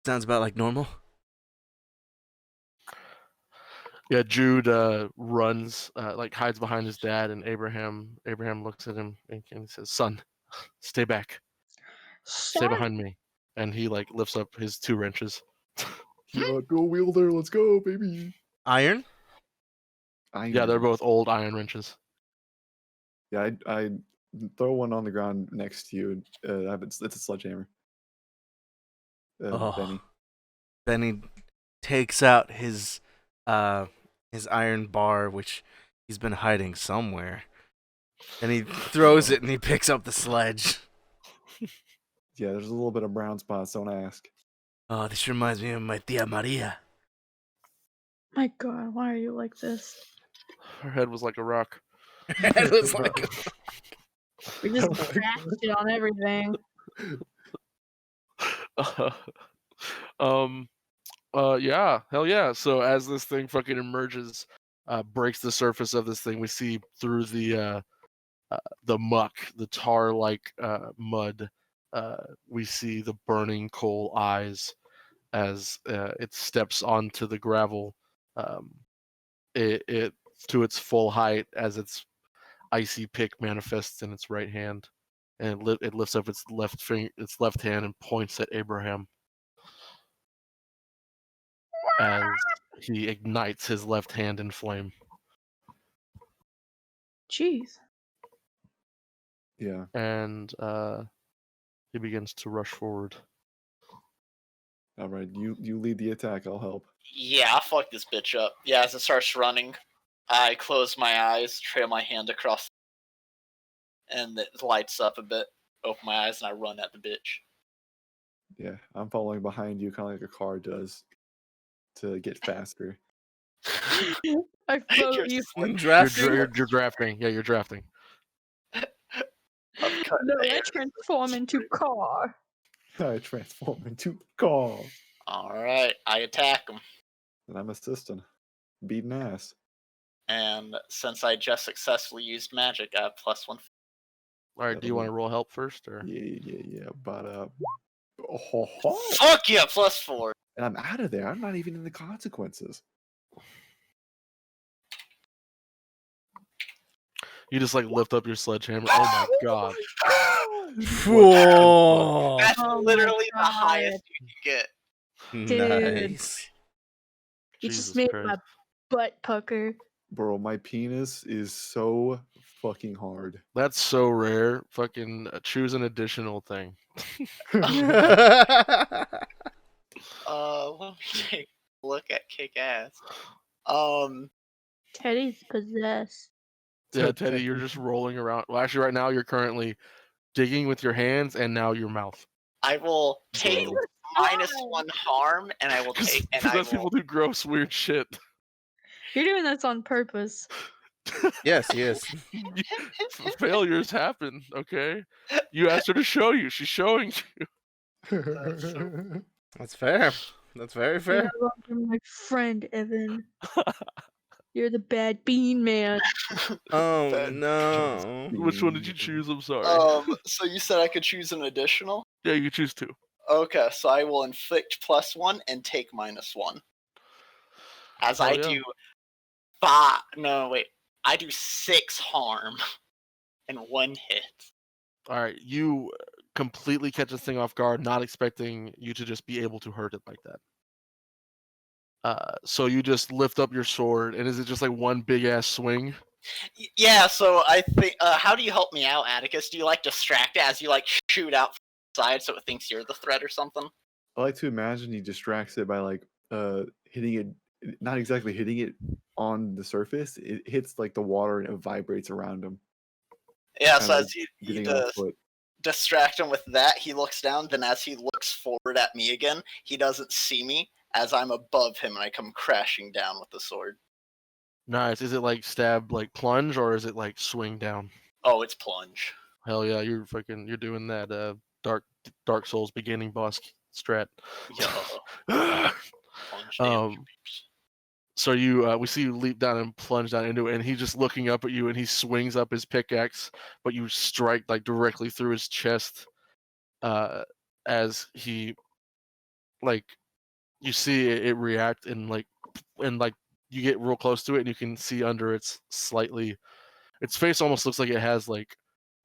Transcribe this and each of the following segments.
Sounds about like normal. Yeah, Jude runs, like hides behind his dad, and Abraham looks at him and he says, "Son, stay back, stay Son. behind me." And he like lifts up his 2 wrenches. Yeah, dual wielder, let's go, baby. Iron? Yeah, they're both old iron wrenches. Yeah, I throw one on the ground next to you. It's a sledgehammer. Benny. Benny takes out his iron bar, which he's been hiding somewhere, and he throws it and he picks up the sledge. Yeah, there's a little bit of brown spots. Don't ask. Oh, this reminds me of my tia Maria. My God, why are you like this? Her head was like a rock. It was like We just trashed it on everything. Yeah, hell yeah. So as this thing fucking emerges, breaks the surface of this thing, we see through the muck, the tar-like mud. We see the burning coal eyes as it steps onto the gravel. It to its full height as its icy pick manifests in its right hand, and it lifts up its left hand and points at Abraham as he ignites his left hand in flame. Jeez. Yeah. And he begins to rush forward. All right, you lead the attack. I'll help. Yeah, I'll fuck this bitch up. Yeah, as it starts running, I close my eyes, trail my hand across, and it lights up a bit. Open my eyes, and I run at the bitch. Yeah, I'm following behind you, kind of like a car does, to get faster. I follow you. You're drafting. Yeah, you're drafting. No, I transform into car. I transform into car. All right, I attack him. And I'm assisting. Beating ass. And since I just successfully used magic, I have +1. All right, do you want to roll help first, or? Yeah. But Fuck yeah, +4. And I'm out of there. I'm not even in the consequences. You just like lift up your sledgehammer. Oh my god! Whoa! That's Oh literally my the God. highest you can get. Dude. Nice. You Jesus just made Christ. my butt pucker. Bro, my penis is so fucking hard. That's so rare. Fucking choose an additional thing. Let me take a look at kick ass. Teddy's possessed. Yeah, Teddy, you're just rolling around. Well, actually, right now you're currently digging with your hands and now your mouth. I will take Jesus -1 harm, and I will take. And I Because will. people do gross, weird shit. You're doing this on purpose. Yes, yes. Failures happen, okay? You asked her to show you. She's showing you. That's fair. That's very You're fair. no longer my friend, Evan. You're the bad bean man. Oh Bad no. Which one did you choose? I'm sorry. So you said I could choose an additional? Yeah, you choose 2. Okay, so I will inflict +1 and take -1. As Hell I yeah. do I do 6 harm in 1 hit. All right, you completely catch this thing off guard, not expecting you to just be able to hurt it like that. So you just lift up your sword, and is it just like one big ass swing? Yeah, so I think. How do you help me out, Atticus? Do you like distract it as you like shoot out from the side so it thinks you're the threat or something? I like to imagine he distracts it by like hitting it, not exactly hitting it on the surface. It hits like the water and it vibrates around him. Yeah, Kinda so like as you getting it off foot. distract him with that, he looks down. Then as he looks forward at me again, he doesn't see me as I'm above him and I come crashing down with the sword. Nice. Is it like stab, like plunge, or is it like swing down? Oh, it's plunge. Hell yeah, you're doing that Dark Souls beginning boss strat. Yo. Plunge damage. So you we see you leap down and plunge down into it, and he's just looking up at you, and he swings up his pickaxe, but you strike like directly through his chest as he like you see it react and like you get real close to it and you can see under its face almost looks like it has like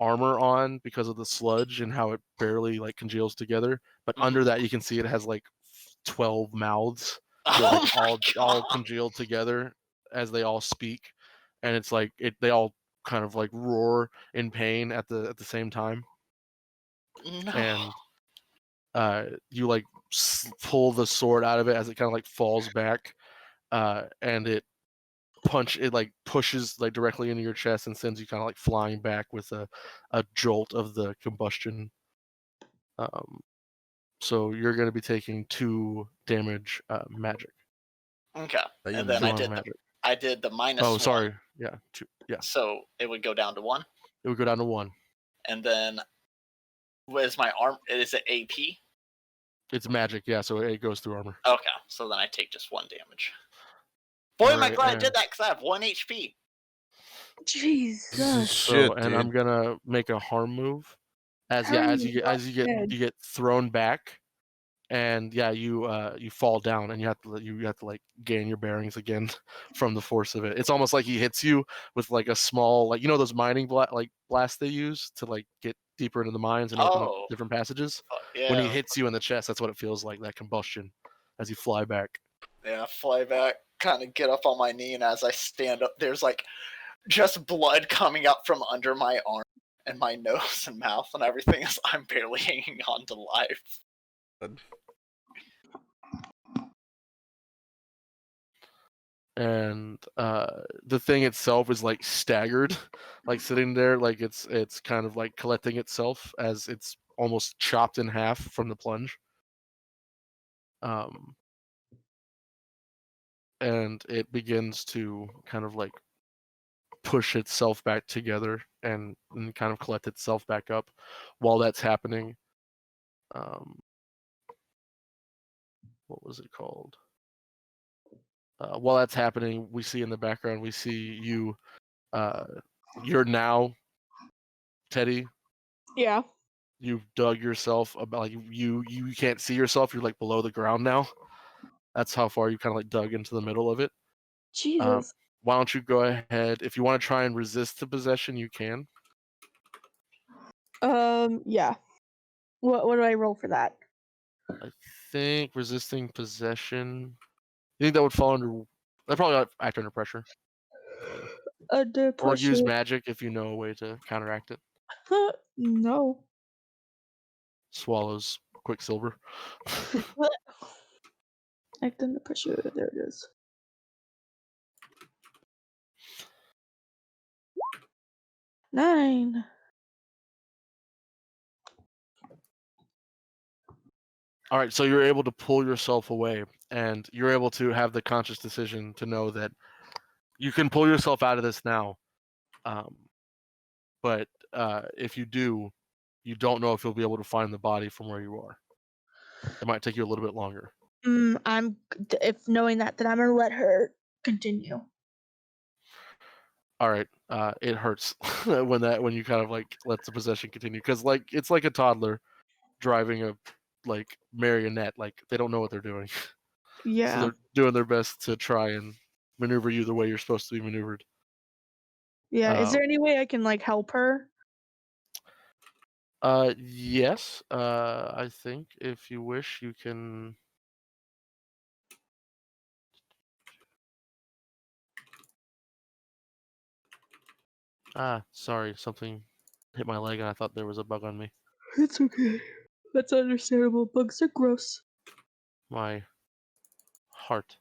armor on because of the sludge and how it barely like congeals together. But Mhm. under that you can see it has like 12 mouths that Oh like my all god! congealed together as they all speak, and it's like they all kind of like roar in pain at the same time. No. And you like pull the sword out of it as it kind of like falls back, and it like pushes like directly into your chest and sends you kind of like flying back with a jolt of the combustion. So you're going to be taking 2 damage magic. Okay. That you And then I meant. Two did magic. the minus Oh, one, sorry. Yeah, 2. Yeah, so it would go down to 1. it would go down to 1. And then what is my arm? Is it AP? It's magic, yeah, so it goes through armor. Okay, so then I take just 1 damage. Boy, am I Alright, glad I and- did that because I have 1 HP. Jesus. Shit, and dude. I'm gonna make a harm move. As Harm you dead. get thrown back, and yeah, you fall down, and you have to like gain your bearings again from the force of it. It's almost like he hits you with like a small, like, you know, those mining blasts they use to like get deeper into the mines and open up Oh, different passages. yeah. When he hits you in the chest, that's what it feels like, that combustion as you fly back. Yeah, fly back, kind of get up on my knee, and as I stand up, there's like just blood coming up from under my arm and my nose and mouth and everything as I'm barely hanging on to life. And the thing itself is like staggered, like sitting there, like it's kind of like collecting itself as it's almost chopped in half from the plunge. And it begins to kind of like push itself back together and kind of collect itself back up. While that's happening, what was it called? While that's happening, we see in the background, we see you. You're now Teddy. Yeah. You've dug yourself about, like, you can't see yourself. You're like below the ground now. That's how far you kind of like dug into the middle of it. Jesus. Why don't you go ahead? If you want to try and resist the possession, you can. Yeah. What do I roll for that? I think resisting possession. You think that would fall under? That probably would act under pressure. Under Or use pressure. magic if you know a way to counteract it. No. Swallows Quicksilver. Act under pressure. There it is. 9. All right, so you're able to pull yourself away, and you're able to have the conscious decision to know that you can pull yourself out of this now. But if you do, you don't know if you'll be able to find the body from where you are. It might take you a little bit longer. If knowing that, then I'm gonna let her continue. All right, it hurts when you kind of like let the possession continue, because like it's like a toddler driving a like marionette. Like, they don't know what they're doing. So Yeah. they're doing their best to try and maneuver you the way you're supposed to be maneuvered. Yeah. Is there any way I can like help her? Yes. I think if you wish, you can. Sorry, something hit my leg and I thought there was a bug on me. It's okay. That's understandable. Bugs are gross. My heart.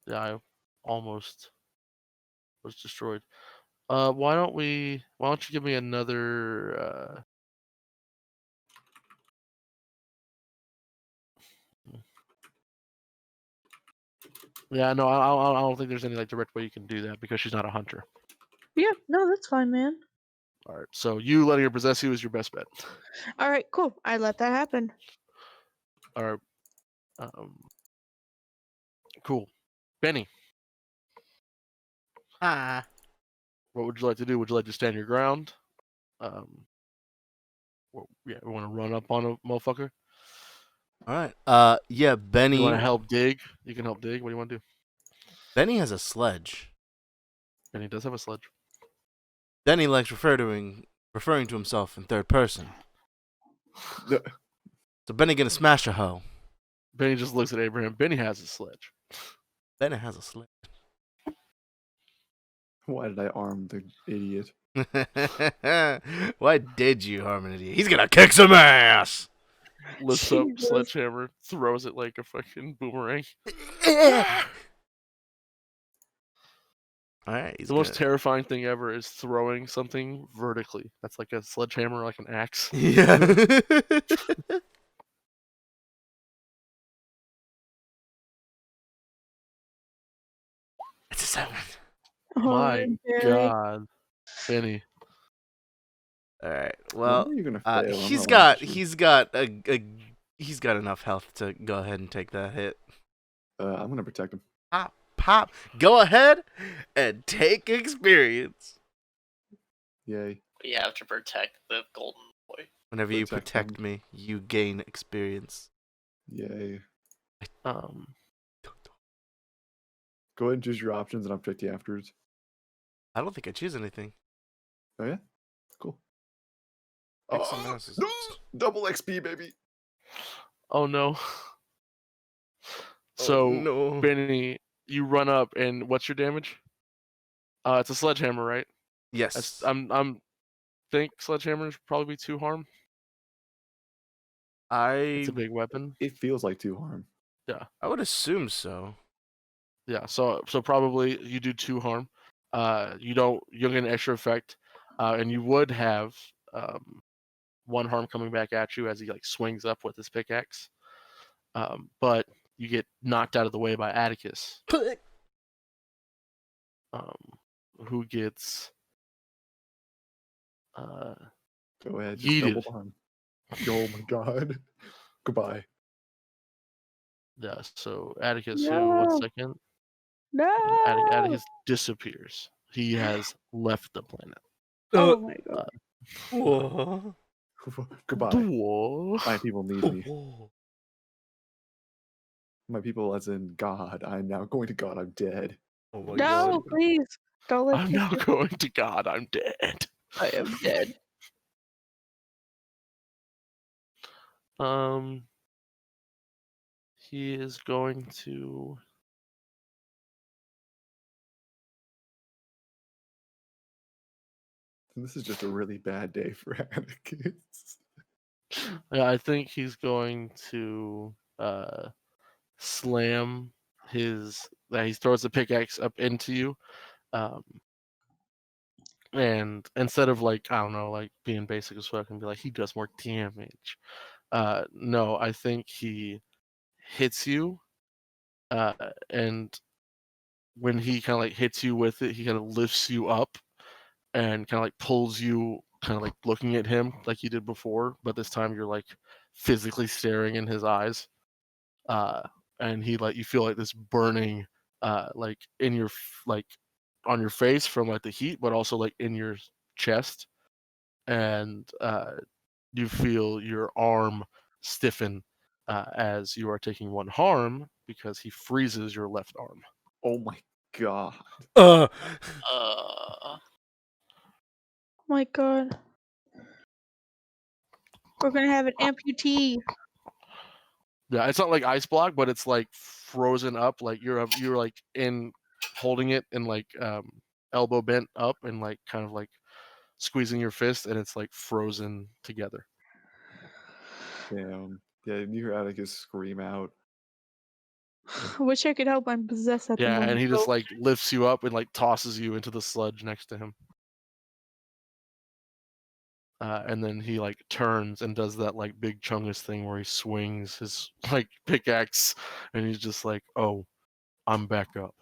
Yeah, I almost was destroyed. Why don't you give me another? Yeah, no, I don't think there's any like direct way you can do that because she's not a hunter. Yeah. No, that's fine, man. All right, so you letting her possess you is your best bet. All right. Cool. I let that happen. All right. Cool. Benny, Ah. what would you like to do? Would you like to stand your ground? We want to run up on a motherfucker. All right. Yeah, You Benny. want to help dig? You can help dig. What do you want to do? Benny has a sledge. And he does have a sledge. Benny likes referring to himself in third person. No, So Benny gonna smash a hoe. Benny just looks at Abraham. Benny has a sledge. Benny has a sledge. why did I arm the idiot? Why did you harm an idiot? He's gonna kick some ass. Lifts up Jesus. sledgehammer, throws it like a fucking boomerang. All right, he's The most gonna. terrifying thing ever is throwing something vertically. That's like a sledgehammer, like an axe. Yeah. It's a 7. Oh, My Barry. God, Benny. All right. When Well, are you gonna fail? I'm he's gonna laugh got at you. he's got enough health to go ahead and take that hit. I'm gonna protect him. Pop. Go ahead and take experience. Yay. We have to protect the golden boy. Whenever you Protect protect me, you gain experience. Yay. Um, Go ahead and choose your options, and I'll protect you afterwards. I don't think I choose anything. Oh yeah, cool. Pick someone else's. No! Double XP, baby. oh no. Oh, So no. Benny, you run up, and what's your damage? It's a sledgehammer, right? Yes. I'm think sledgehammers probably 2 harm. It's a big weapon. It feels like 2 harm. I would assume so. Yeah, so probably you do 2 harm. You don't get an extra effect, and you would have 1 harm coming back at you as he like swings up with his pickaxe. But you get knocked out of the way by Atticus, who gets Go ahead, just yeeted. double harm. Oh my god. Goodbye. Yeah, so Atticus, No. 1 second. No. Atticus disappears. He has left the planet. Oh my god. Whoa. Goodbye. Whoa. My people need me. My people, as in God. I'm now going to God. I'm dead. Oh my No, god. please. Don't let I'm me now do- going to God. I'm dead. I am dead. He is going to. This is just a really bad day for Atticus. Yeah, I think he's going to slam his. He throws the pickaxe up into you, and instead of like I don't know, like being basic as fuck and be like he does more damage. No, I think he hits you, and when he kind of like hits you with it, he kind of lifts you up and kind of like pulls you, kind of like looking at him like you did before, but this time you're like physically staring in his eyes, and he like you feel like this burning, like in your like on your face from like the heat, but also like in your chest, and you feel your arm stiffen as you are taking 1 harm because he freezes your left arm. Oh my god. Uh, Oh my god. We're gonna have an amputee. Yeah, it's not like ice block, but it's like frozen up. Like you're like in holding it and like elbow bent up and like kind of like squeezing your fist, and it's like frozen together. Damn. Yeah, you hear Atticus scream out. I wish I could help. I'm possessed at the Yeah, moment. and he so- just like lifts you up and like tosses you into the sludge next to him. And then he like turns and does that like big chungus thing where he swings his like pickaxe, and he's just like, "Oh, I'm back up."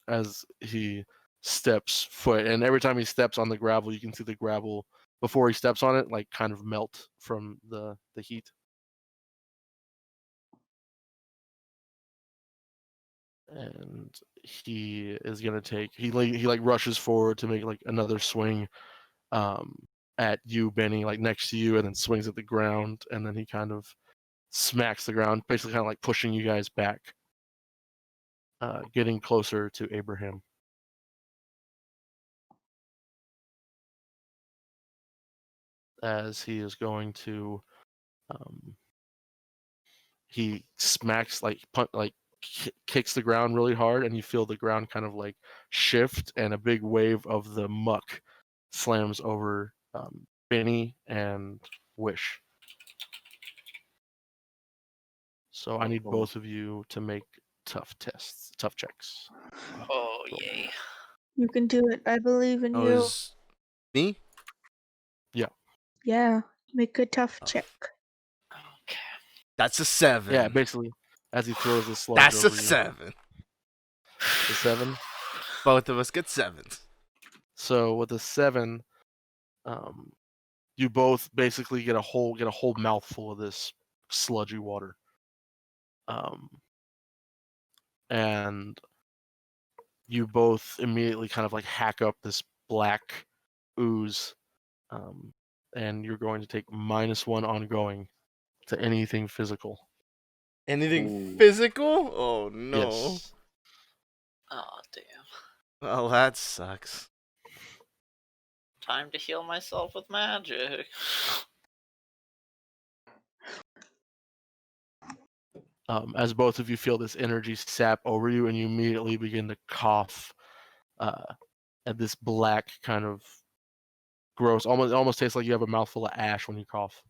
As he steps foot, and every time he steps on the gravel, you can see the gravel before he steps on it like kind of melt from the heat. And he is gonna take he like rushes forward to make like another swing, at you, Benny, like next to you, and then swings at the ground, and then he kind of smacks the ground, basically kind of like pushing you guys back, getting closer to Abraham. As he is going to, he smacks kicks the ground really hard, and you feel the ground kind of like shift, and a big wave of the muck slams over Benny and Wish. So I need both of you to make tough checks. Oh yay! You can do it. I believe in Oh, you. is me? Yeah. Make a tough Oh. check. Okay. That's a 7. Yeah, basically, as he throws the sludge That's over a you. 7. The 7. Both of us get 7s. So with a 7, you both basically get a whole mouthful of this sludgy water. And you both immediately kind of like hack up this black ooze, and you're going to take -1 ongoing to anything physical. Anything Ooh. physical? Oh no. Yes. Oh damn! Well, that sucks. Time to heal myself with magic. As both of you feel this energy sap over you, and you immediately begin to cough, at this black kind of gross, almost tastes like you have a mouthful of ash when you cough.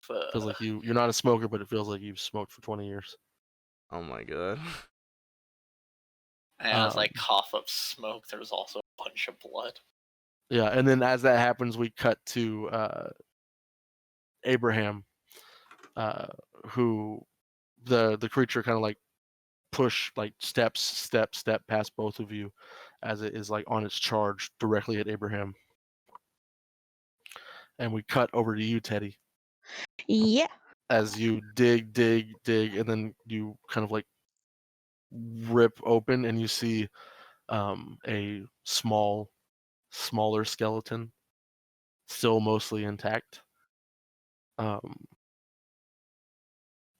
Feels like you're not a smoker, but it feels like you've smoked for 20 years. Oh my god. And as I cough up smoke, there's also a bunch of blood. Yeah, and then as that happens, we cut to Abraham, who the creature kind of like step past both of you, as it is like on its charge directly at Abraham. And we cut over to you, Teddy, Yeah. as you dig, and then you kind of like rip open, and you see a smaller skeleton, still mostly intact.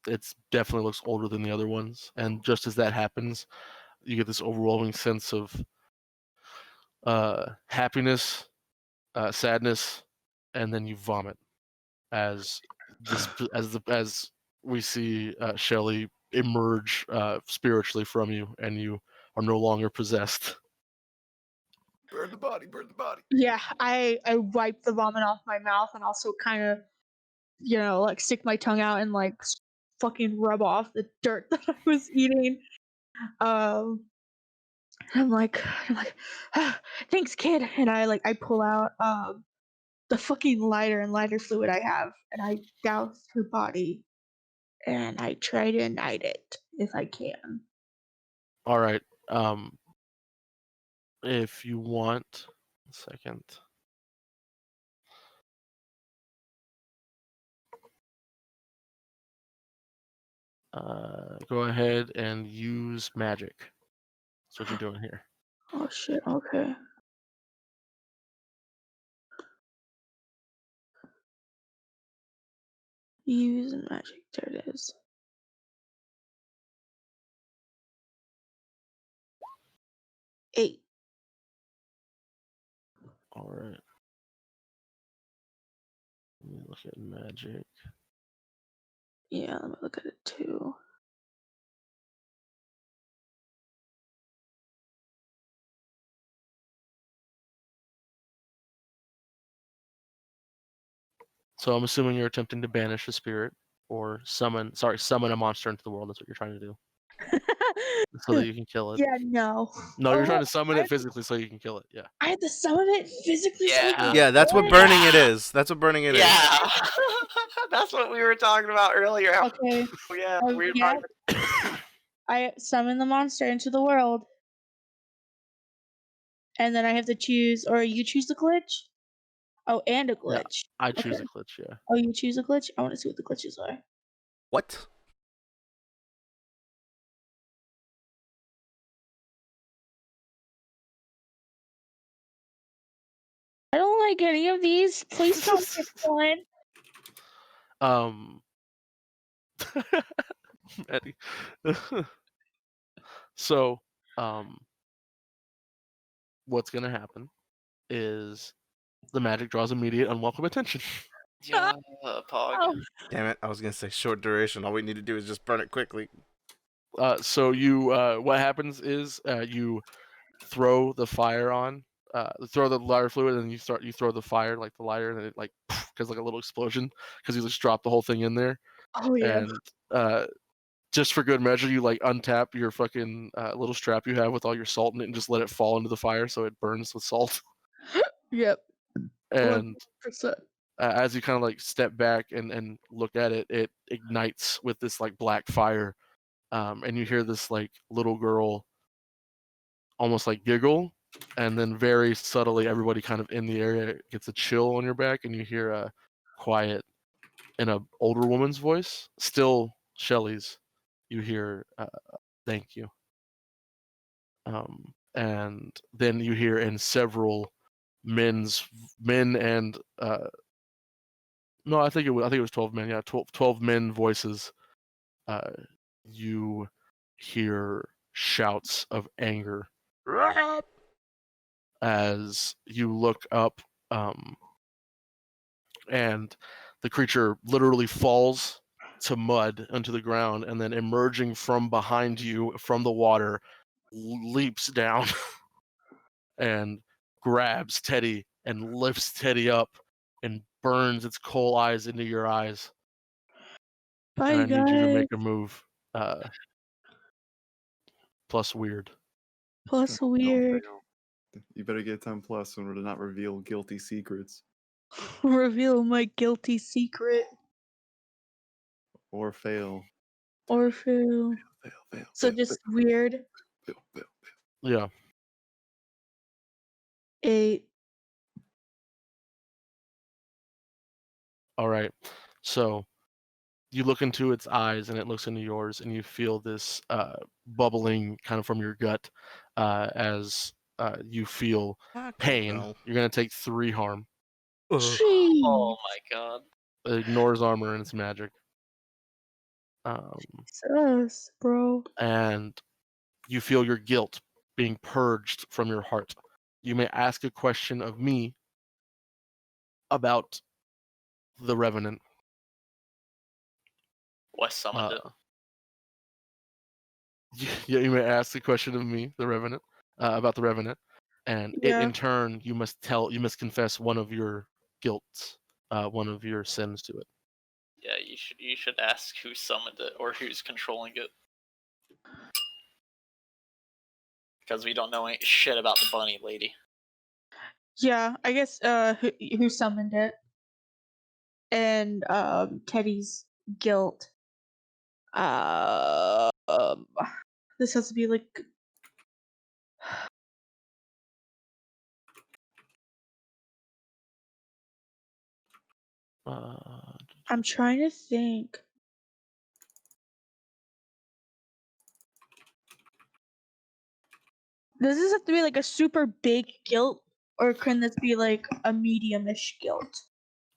It definitely looks older than the other ones, and just as that happens, you get this overwhelming sense of happiness, sadness, and then you vomit as we see Shelly emerge spiritually from you, and you are no longer possessed. Burn the body, burn the body. Yeah. I wipe the vomit off my mouth and also kind of, like stick my tongue out and like fucking rub off the dirt that I was eating. I'm like, "Ah, thanks, kid." And I pull out the fucking lighter and lighter fluid I have, and I douse her body, and I try to ignite it if I can. All right. If you want, a second. Go ahead and use magic. That's what you're doing here. Oh shit. Okay. Use magic. There it is. 8. All right. Let me look at magic. Yeah, let me look at it too. So I'm assuming you're attempting to banish a spirit or summon a monster into the world. That's what you're trying to do, so that you can kill it. Yeah, no. No, you're trying to Oh, summon it physically so you can kill it. Yeah. I have to summon it physically. So I Yeah. can Yeah, that's what kill it? burning it is. That's what burning it is. Yeah, that's what we were talking about earlier. Okay. Yeah, Oh, we were yeah. talking. I summon the monster into the world. And then I have to choose, or you choose the glitch? Oh, and a Yeah, glitch. I choose Okay. a glitch. Yeah. Oh, you choose a glitch? I want to see what the glitches are. What? take any of these. Please don't pick one. Eddie. So, what's gonna happen is the magic draws immediate unwelcome attention. Yeah, Pog. Oh, Damn it! I was gonna say short duration. All we need to do is just burn it quickly. So you, what happens is you throw the fire on, throw the lighter fluid, and you throw the fire like the lighter, and it like because like a little explosion because you just dropped the whole thing in there, oh yeah. and just for good measure, you like untap your fucking little strap you have with all your salt in it and just let it fall into the fire so it burns with salt. Yep. And 100%. as you kind of like step back and look at it, it ignites with this like black fire, and you hear this like little girl almost like giggle, and then very subtly everybody kind of in the area gets a chill on your back, and you hear a quiet in a older woman's voice, still Shelley's. You hear thank you. And then you hear in several men and no, I think it was 12 men. Yeah, 12 men voices. You hear shouts of anger as you look up, and the creature literally falls to mud onto the ground, and then emerging from behind you from the water, leaps down and grabs Teddy and lifts Teddy up and burns its coal eyes into your eyes. Bye, And I you need you to guys. make a move. Plus weird. Plus Don't weird. fail. You better get 10 plus in order to not reveal guilty secrets Reveal my guilty secret. or fail. Or fail. Fail. So just weird. Fail. Yeah. 8. All right. So you look into its eyes and it looks into yours, and you feel this bubbling kind of from your gut as you feel pain. No. You're going to take 3 harm. Jeez. Oh my god. It ignores armor and its magic. Sus, bro. And you feel your guilt being purged from your heart. You may ask a question of me about the Revenant. What summoned it? Yeah, you may ask the question of me, the Revenant, about the Revenant, and Yeah. in turn, you must confess one of your guilts, one of your sins to it. Yeah, you should ask who summoned it or who's controlling it. Because we don't know any shit about the bunny lady. Yeah, I guess who summoned it? And Teddy's guilt. This has to be like I'm trying to think. Does this have to be like a super big guilt, or can this be like a medium-ish guilt?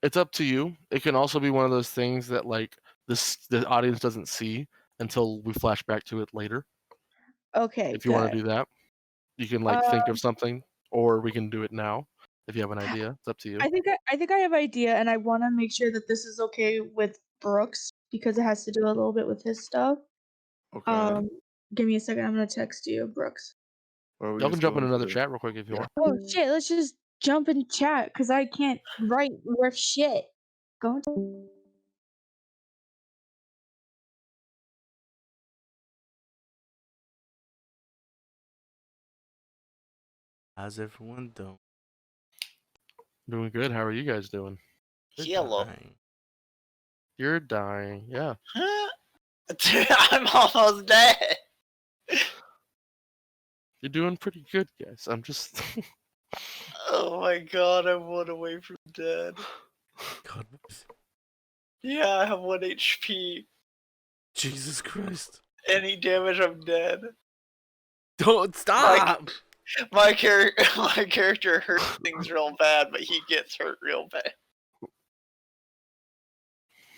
It's up to you. It can also be one of those things that like the audience doesn't see until we flash back to it later. Okay, If you want good. to do that, you can like think of something, or we can do it now. If you have an idea, it's up to you. I think I have an idea, and I want to make sure that this is okay with Brooks because it has to do a little bit with his stuff. Okay. Give me a second. I'm gonna text you, Brooks. Or we Y'all can just jump go in into another the- chat real quick if you Yeah. want. Oh shit! Let's just jump in chat because I can't write worth shit. Go into. How's everyone doing? Doing good. How are you guys doing? Yellow. Dying. You're dying. Yeah. Dude, I'm almost dead. You're doing pretty good, guys. I'm just Oh my god, I'm 1 away from dead. God, what is it? Yeah, I have 1 HP. Jesus Christ! Any damage, I'm dead. Don't stop! my character hurts things real bad, but he gets hurt real bad.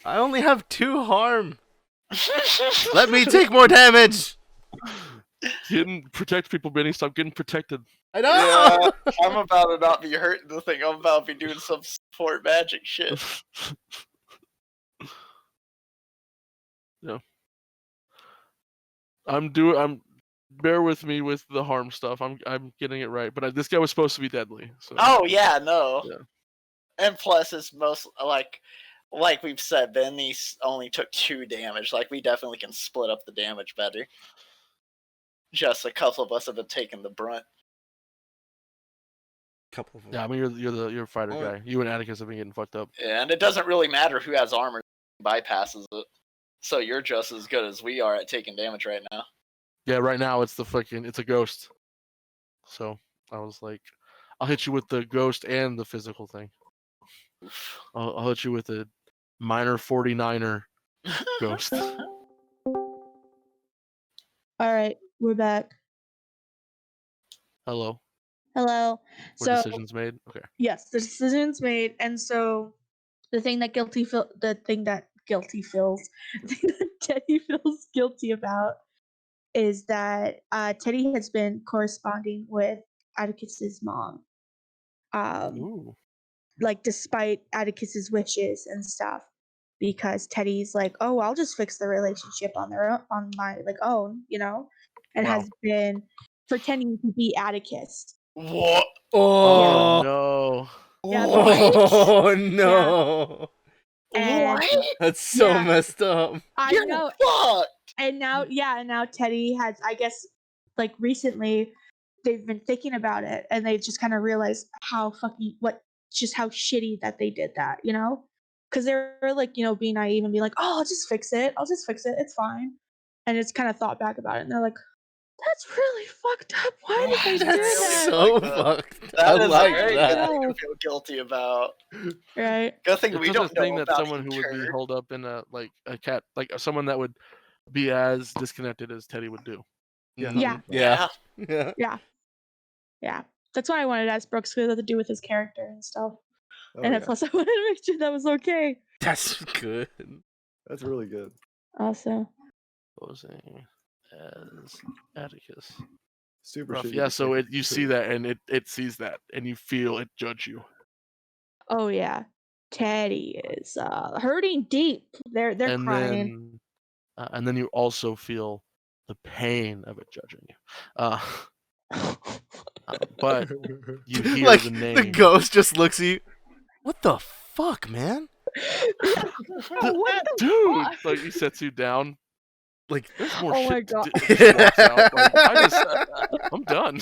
I only have 2 harm. Let me take more damage. You didn't protect people, Benny. Stop getting protected. I know. Yeah, I'm about to not be hurting the thing. I'm about to be doing some support magic shit. Yeah. Bear with me with the harm stuff. I'm getting it right, but this guy was supposed to be deadly. So. Oh yeah, no. Yeah. And plus, it's most like we've said, Benny only took 2 damage. Like we definitely can split up the damage better. Just a couple of us have been taking the brunt. Couple of them. Yeah, I mean you're a fighter Oh. guy. You and Atticus have been getting fucked up. Yeah, and it doesn't really matter who has armor, bypasses it. So you're just as good as we are at taking damage right now. Yeah, right now it's a ghost. So I was like, I'll hit you with the ghost and the physical thing. I'll hit you with a minor 49er ghost. All right, we're back. Hello. Hello. Were So decisions made? Okay. yes, the decision's made, and so the thing that Teddy feels guilty about is that Teddy has been corresponding with Atticus's mom. Ooh. Like despite Atticus's wishes and stuff, because Teddy's like, oh, I'll just fix the relationship on my own, and Wow. has been pretending to be Atticus. What? Oh no. Yeah, Oh no. And That's so Yeah. messed up. I You're know, fucked. and now Teddy has, I guess, like recently, they've been thinking about it, and they just kind of realized how shitty that they did that, because they were like, being naive and be like, oh, I'll just fix it, it's fine, and it's kind of thought back about it, and they're like, that's really fucked up. Why did they do That's that? so Like that. fucked. That I is like very that. good thing to feel guilty about. Right? Good thing It's we such a don't know thing that about someone it, who would be turd. held up in a cat, like someone that would be as disconnected as Teddy would do. Yeah. Mhm. Yeah. Yeah. Yeah. That's why I wanted to ask Brooks because it had to do with his character and stuff. Oh, And yeah. plus, I wanted to make sure that was okay. That's good. That's really good. Also, Posing as Atticus. Super Rough. shitty. Yeah, so detective you see too. that and it sees that and you feel it judge you. oh yeah, Teddy is hurting deep. They're and crying. then you also feel the pain of it judging you. But you hear Like the name. the ghost just looks at you. What the fuck, man? What the Dude, fuck? like he sets you down. Like There's more Oh my shit to God. do. Just walks out. Like, I'm done.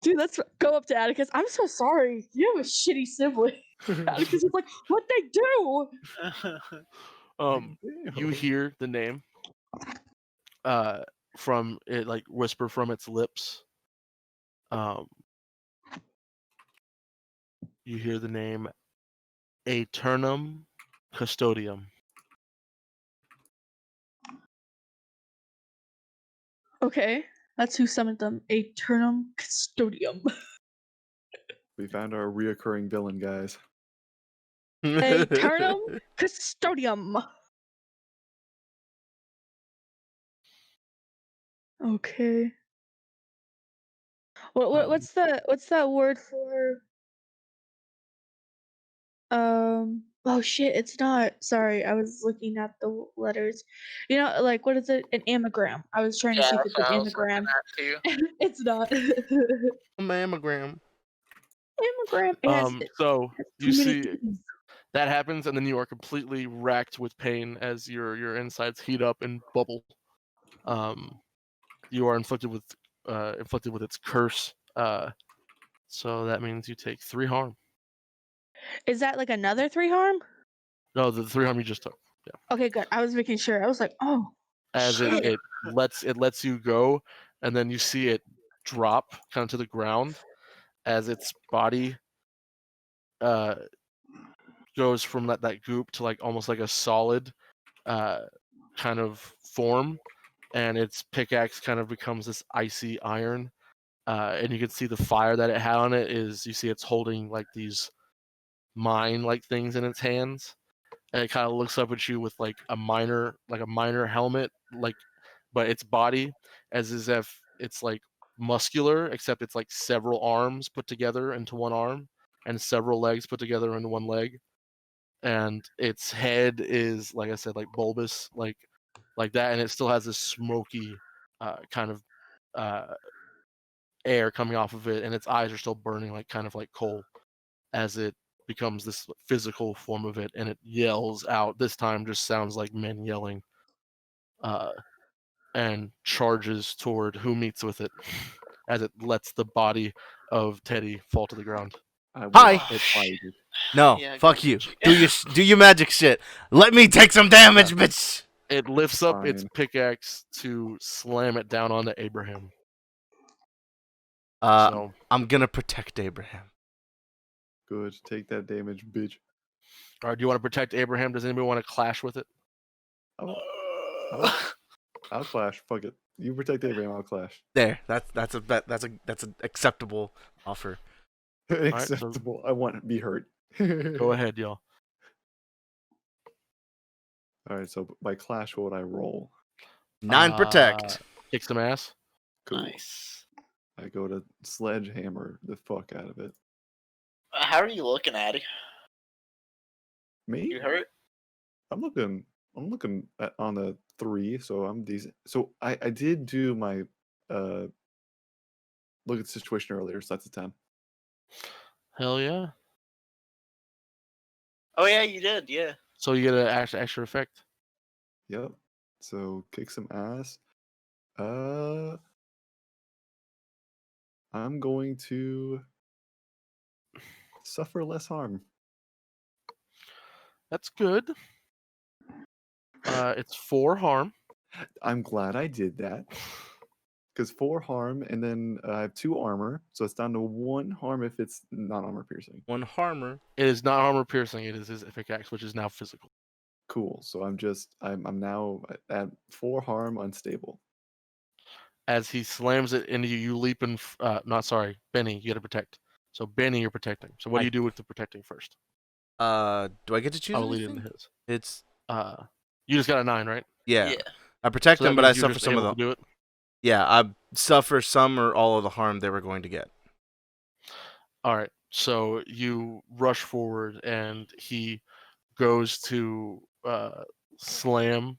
Dude, let's go up to Atticus. I'm so sorry. You have a shitty sibling. Atticus is like, what they do? You hear the name from it, like whisper from its lips. You hear the name Aeternum Custodium. Okay, that's who summoned them. Aeternum Custodium. We found our reoccurring villain, guys. Aeternum Custodium. Okay. What's that word for? Oh shit, it's not. Sorry, I was looking at the letters. Like what is it? An anagram. I was trying to see if it's an anagram. It's not. Mammogram. Anagram. So too you many see T's. that happens, and then you are completely racked with pain as your insides heat up and bubble. You are inflicted with its curse. So that means you take 3 harm. Is that like another 3 harm? No, the 3 harm you just took. Yeah. Okay, good. I was making sure. I was like, oh. As shit. it lets you go, and then you see it drop kind of to the ground as its body goes from that goop to like almost like a solid kind of form, and its pickaxe kind of becomes this icy iron, and you can see the fire that it had on it is, you see it's holding like these mine-like things in its hands, and it kind of looks up at you with like a miner helmet, like, but its body as if it's like muscular, except it's like several arms put together into one arm and several legs put together into one leg, and its head is, like I said, like bulbous, like that, and it still has this smoky kind of air coming off of it, and its eyes are still burning like kind of like coal as it becomes this physical form of it, and it yells out. This time just sounds like men yelling, and charges toward who meets with it as it lets the body of Teddy fall to the ground. I will Hi. apply it. No, Yeah, fuck good you. Gucci. Do your magic shit. Let me take some damage, bitch. It lifts up its Fine. pickaxe to slam it down onto Abraham. Uh, So, I'm gonna protect Abraham. Good. Take that damage, bitch. all right, do you want to protect Abraham? Does anybody want to clash with it? I'll clash. Fuck it. You protect Abraham. I'll clash. There. That's an acceptable offer. Acceptable. I want to be hurt. Go ahead, y'all. All right. So by clash, what would I roll? 9 protect. Kick some ass. Cool. Nice. I go to sledgehammer the fuck out of it. How are you looking, Addy? Me? You hurt? I'm looking at, on a 3, so I'm decent. So I did do my look at the situation earlier, so that's a 10. Hell yeah. Oh yeah, you did. Yeah. So you get an extra effect. Yep. So kick some ass. I'm going to suffer less harm. That's good. It's 4 harm. I'm glad I did that. Because 4 harm, and then I have 2 armor, so it's down to 1 harm if it's not armor piercing. 1 harmer. It is not armor piercing. It is his pickaxe, which is now physical. Cool. So I'm now at 4 harm unstable. As he slams it into you, you leap and not sorry, Benny. You got to protect. So Benny, you're protecting. So what do you do with the protecting first? Do I get to choose I'll lead anything? into his. It's You just got a 9, right? yeah. I protect So that them, but I means you're suffer just some of able the. to do it. Yeah, I suffer some or all of the harm they were going to get. All right. So you rush forward, and he goes to slam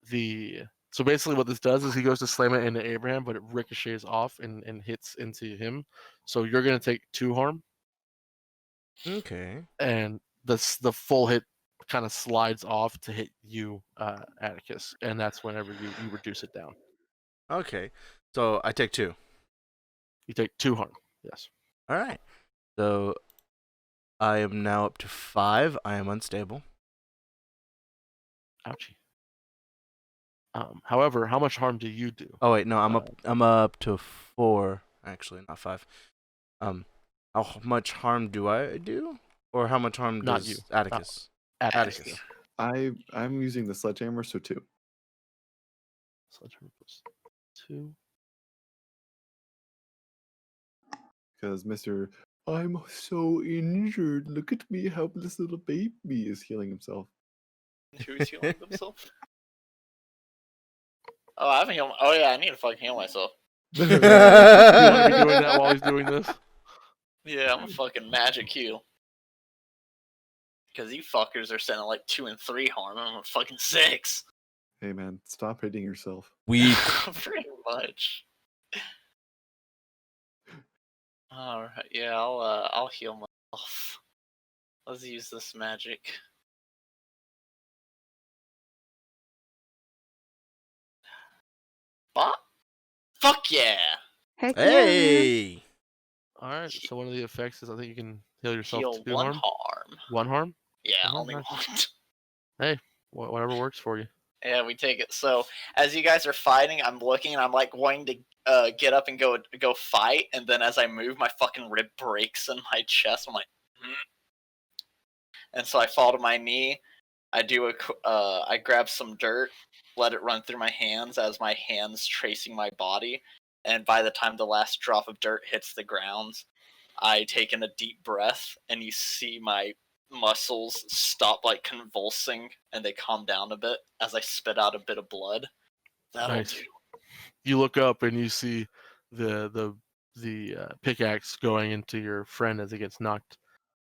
the. So basically, what this does is he goes to slam it into Abraham, but it ricochets off and hits into him. So you're gonna take 2 harm, Okay. and the full hit kind of slides off to hit you, Atticus, and that's whenever you reduce it down. Okay. So I take 2. You take 2 harm. Yes. All right. So I am now up to 5. I am unstable. Ouchie. However, how much harm do you do? Oh wait, no, I'm up to 4. Actually, not 5. How much harm do I do, or how much harm Not does you. Atticus? Atticus. I'm using the sledgehammer, so 2. Sledgehammer plus 2. Because Mr. I'm so injured. Look at me, helpless little baby is healing himself. Who's healing himself? Oh, I haven't healed. Oh yeah, I need to fucking heal myself. You want to be doing that while he's doing this? Yeah, I'm a fucking magic heal. Because you fuckers are sending like 2 and 3 harm. I'm a fucking 6. Hey man, stop hitting yourself. Weak. Pretty much. All right, yeah, I'll heal myself. Let's use this magic. Bop? Fuck yeah! Heck yeah, man. Hey. All right. So one of the effects is I think you can heal yourself Heal 2 1 harm. harm. 1 harm. Yeah, Oh, only nice. 1. Whatever works for you. Yeah, we take it. So as you guys are fighting, I'm looking and I'm like going to get up and go fight, and then as I move, my fucking rib breaks in my chest. I'm like, and so I fall to my knee. I do I grab some dirt, let it run through my hands as my hands tracing my body, and by the time the last drop of dirt hits the ground, I take in a deep breath, and you see my muscles stop like convulsing, and they calm down a bit as I spit out a bit of blood. That'll Nice. do. You look up and you see the pickaxe going into your friend as he gets knocked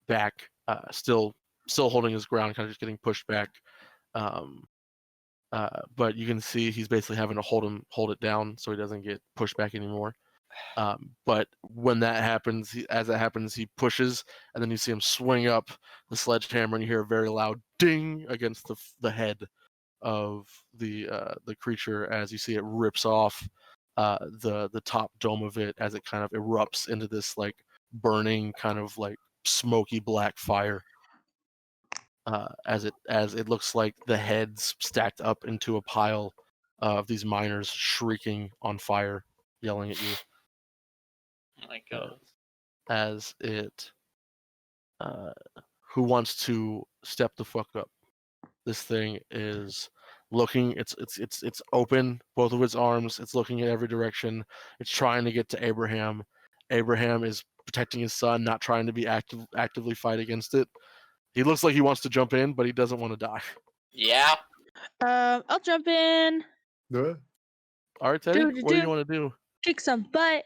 back, still holding his ground, kind of just getting pushed back. But you can see he's basically having to hold it down so he doesn't get pushed back anymore. But when that happens, he pushes, and then you see him swing up the sledgehammer, and you hear a very loud ding against the head of the creature as you see it rips off the top dome of it as it kind of erupts into this like burning kind of like smoky black fire. As it looks like the heads stacked up into a pile of these miners shrieking on fire, yelling at you. Oh my god. As it, who wants to step the fuck up? This thing is looking. It's open, both of its arms. It's looking in every direction. It's trying to get to Abraham. Abraham is protecting his son, not trying to be actively fight against it. He looks like he wants to jump in, but he doesn't want to die. Yeah. I'll jump in. Yeah. All right, Teddy, Do, what do you do. want to do? Kick some butt.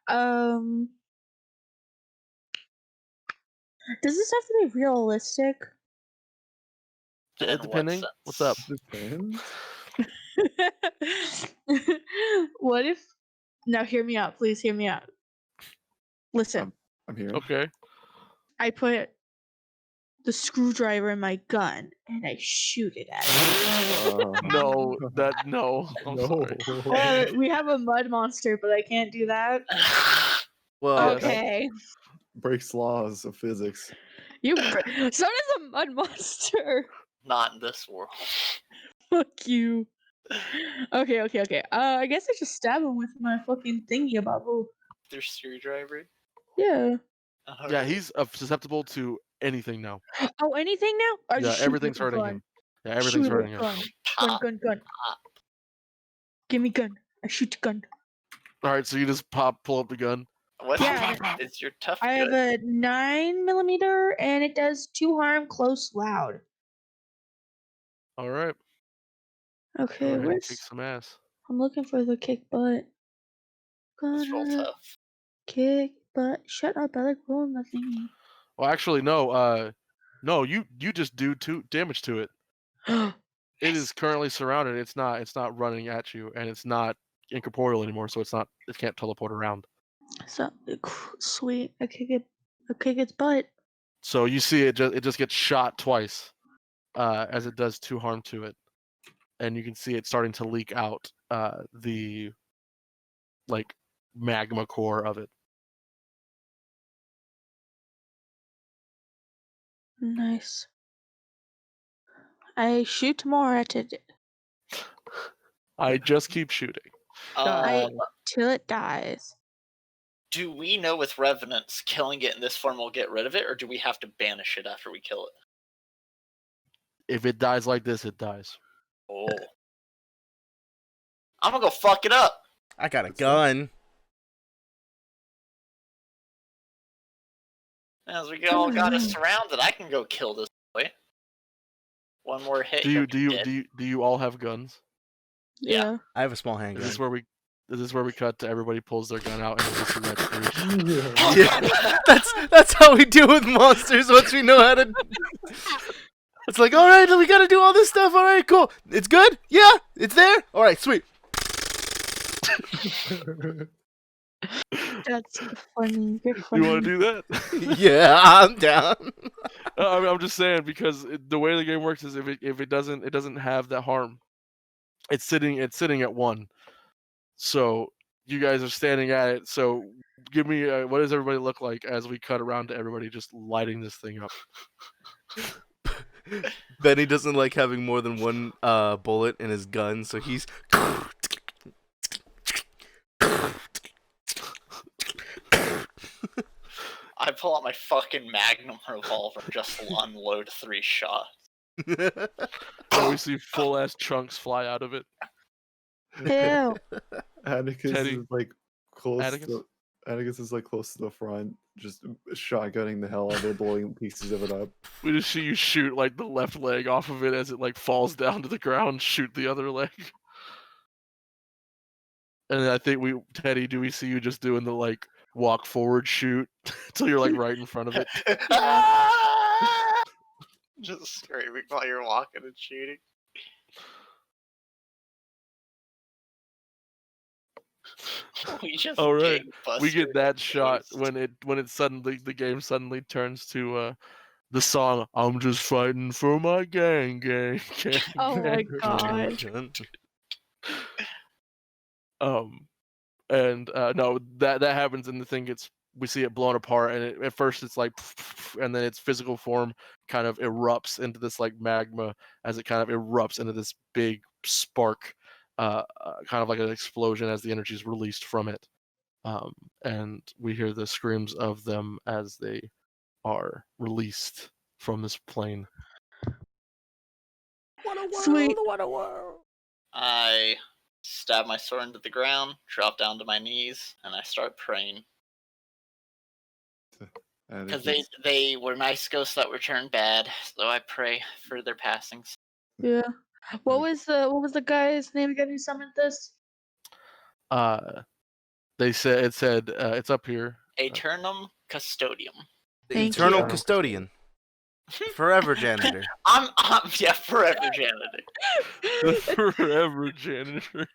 Does this have to be realistic? In what Depending. sense? What's up? Depends. What if? Now, hear me out. Please hear me out. Listen, I'm here. Okay. I put the screwdriver in my gun and I shoot it at it. No, no. I'm sorry. Well, we have a mud monster, but I can't do that. Well, Yes. Okay. Breaks laws of physics. So does a mud monster. Not in this world. Fuck you. Okay. I guess I just stab him with my fucking thingy bubble. Their screwdriver. Yeah. Yeah, he's susceptible to anything now. Oh, anything now? Or Yeah, just shoot everything's with a hurting gun? him. Yeah, everything's Shoot hurting with him. gun. Gun. Give me gun. I shoot the gun. All right, so you just pull up the gun. What Yeah. is your tough I have gun? a 9mm and it does 2 harm, close, loud. All right. Okay, Go ahead and where's? kick some ass. I'm looking for the kick butt. It's real Gonna tough. kick butt. Shut up! I like rolling the thingy. Well, actually, no. No, you just do 2 damage to it. It is currently surrounded. It's not running at you, and it's not incorporeal anymore, so it can't teleport around. So sweet. I kick its butt. So you see it just gets shot twice, as it does 2 harm to it, and you can see it starting to leak out the like magma core of it. Nice. I shoot more at it. I just keep shooting. Till it dies. Do we know with revenants killing it in this form will get rid of it, or do we have to banish it after we kill it? If it dies like this, it dies. Oh. I'm gonna go fuck it up. I got a gun. As we all got us surrounded, I can go kill this boy. One more hit. Do he'll be dead. you all have guns? Yeah. I have a small handgun. Is this where we cut to everybody pulls their gun out and just let Yeah, that's how we deal with monsters once we know how to. It's like, all right, we gotta do all this stuff. All right, cool. It's good. Yeah, it's there. All right, sweet. That's funny. You're You funny. want to do that? Yeah, I'm down. I mean, I'm just saying because the way the game works is if it doesn't have that harm, it's sitting at 1. So you guys are standing at it. So give me what does everybody look like as we cut around to everybody just lighting this thing up? Benny doesn't like having more than one bullet in his gun, so he's. I pull out my fucking Magnum revolver, just unload 3 shots. And we see full ass chunks fly out of it. Ew. Atticus Teddy. is like close Atticus? to Atticus is like close to the front, just shotgunning the hell out of it, blowing pieces of it up. We just see you shoot like the left leg off of it as it like falls down to the ground. Shoot the other leg. And then I think Teddy, do we see you just doing the like walk forward shoot until you're like right in front of it? Ah! Just screaming while you're walking and shooting. We just All right, gangbusters we get that the shot place. when it suddenly the game suddenly turns to the song "I'm just fighting for my gang." Oh my gang. god. And no, that happens, and the thing we see it blown apart, and at first it's like, and then its physical form kind of erupts into this like magma as it kind of erupts into this big spark, kind of like an explosion as the energy is released from it, and we hear the screams of them as they are released from this plane. What a world! Sweet. What a world! I stab my sword into the ground, drop down to my knees, and I start praying. Because Atticus, they were nice ghosts that were turned bad, so I pray for their passings. Yeah. What was the guy's name again who summoned this? They said it's up here. Aeternum Custodium. The Thank eternal you. custodian, forever janitor. I'm yeah, forever janitor. The forever janitor.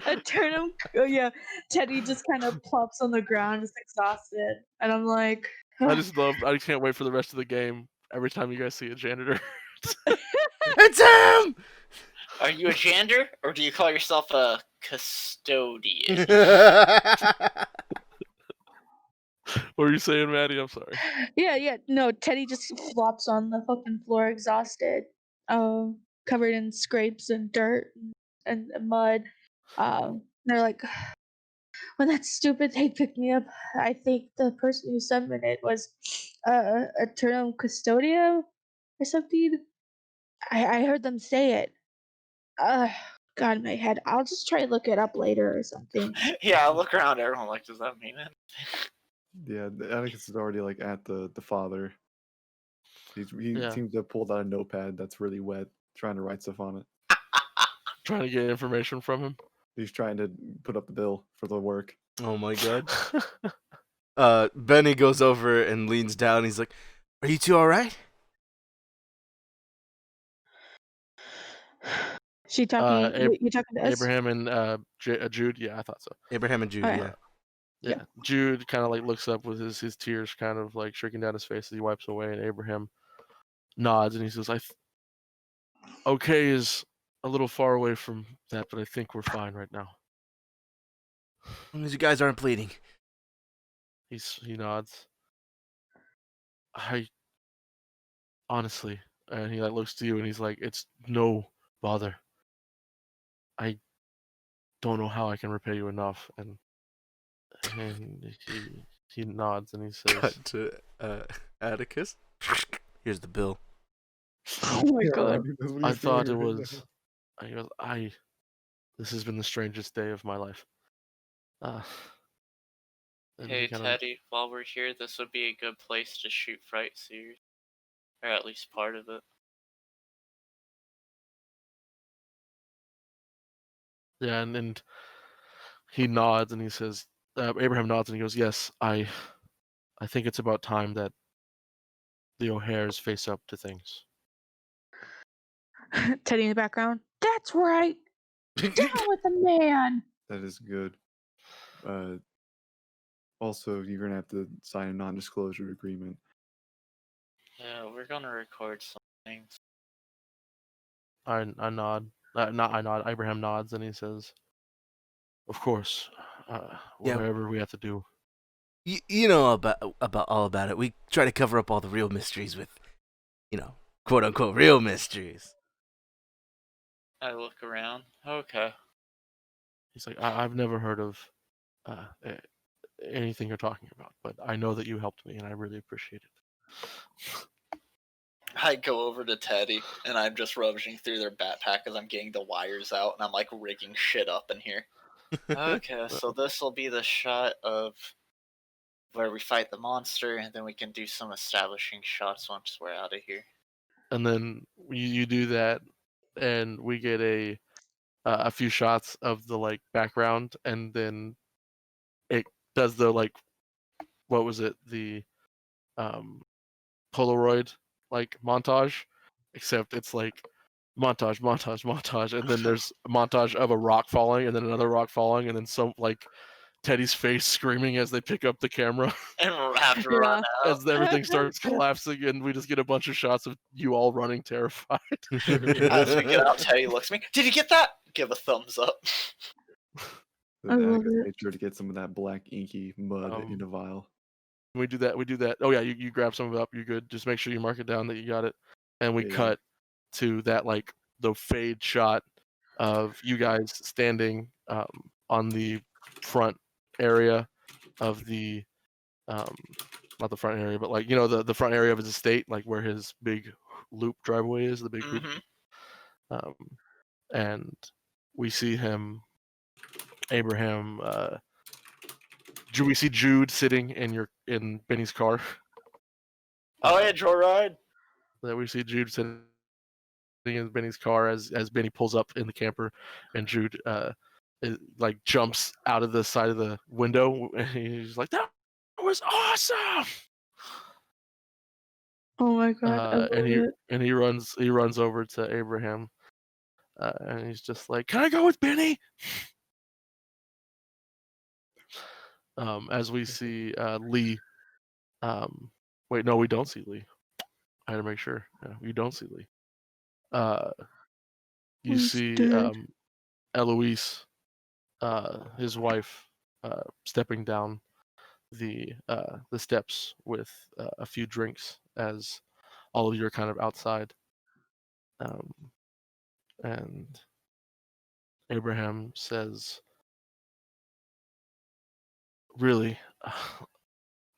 Eternum. Oh yeah. Teddy just kind of plops on the ground, just exhausted, and I'm like, I just can't wait for the rest of the game. Every time you guys see a janitor. It's him! Are you a janitor, or do you call yourself a custodian? What were you saying, Maddie? I'm sorry. yeah. No, Teddy just flops on the fucking floor, exhausted, covered in scrapes and dirt and mud. They're like, when that stupid thing picked me up, I think the person who summoned it was Eternum Custodio or something. I heard them say it. God, my head. I'll just try to look it up later or something. Yeah, I look around, everyone like, does that mean it? yeah, Atticus is already like at the father. He Yeah. seems to have pulled out a notepad that's really wet, trying to write stuff on it. Trying to get information from him. He's trying to put up the bill for the work. Oh my god. Benny goes over and leans down. He's like, "Are you two all right?" She talking? You talking to us? Abraham and Jude. Yeah, I thought so. Abraham and Jude. Alright. Yeah. Yeah. Jude kind of like looks up with his tears kind of like streaking down his face as he wipes away, and Abraham nods and he says, okay is a little far away from that, but I think we're fine right now. As long as you guys aren't bleeding. He nods. I honestly, and he like looks to you and he's like, it's no bother. I don't know how I can repay you enough. And he nods and he says, Cut to Atticus. Here's the bill. Oh my god. That's what I he's thought it doing right was. now. He goes, this has been the strangest day of my life. And Hey, he kinda- Teddy, while we're here, this would be a good place to shoot Frightseers. Or at least part of it. Yeah, and he nods and he says, Abraham nods and he goes, yes, I think it's about time that the O'Hares face up to things. Teddy in the background. That's right. Down with the man. That is good. Also, you're gonna have to sign a non-disclosure agreement. Yeah, we're gonna record some things. I nod. Not I nod. Abraham nods and he says, of course, Yeah. whatever we have to do. You know about all about it. We try to cover up all the real mysteries with, quote unquote real mysteries. I look around. Okay. He's like, I've never heard of anything you're talking about, but I know that you helped me and I really appreciate it. I go over to Teddy and I'm just rummaging through their backpack as I'm getting the wires out and I'm like rigging shit up in here. Okay, so this will be the shot of where we fight the monster, and then we can do some establishing shots once we're out of here. And then you do that, and we get a few shots of the like background, and then it does the like, what was it, the Polaroid like montage, except it's like montage, montage, montage, and then there's a montage of a rock falling, and then another rock falling, and then some like Teddy's face screaming as they pick up the camera And we'll have to Yeah. run out. as everything starts collapsing, and we just get a bunch of shots of you all running terrified. As we get out, Teddy looks at me. Did you get that? Give a thumbs up. I love it. Make sure to get some of that black inky mud in a vial. We do that. Oh yeah, you grab some of it up. You're good. Just make sure you mark it down that you got it. And we Yeah. cut to that like the fade shot of you guys standing on the front area of the not the front area, but like the front area of his estate, like where his big loop driveway is, the big loop. And we see him, Abraham. We see Jude sitting in Benny's car. Oh yeah, joyride. That we see Jude sitting in Benny's car as Benny pulls up in the camper, and Jude like jumps out of the side of the window, and he's like, "That was awesome!" Oh my god, I love it. and he runs over to Abraham, and he's just like, "Can I go with Benny?" As we see Lee. Wait, no, we don't see Lee. I had to make sure. Yeah, we don't see Lee. You He's see dead. Eloise, his wife, stepping down the steps with a few drinks as all of you are kind of outside. And Abraham says, "Really,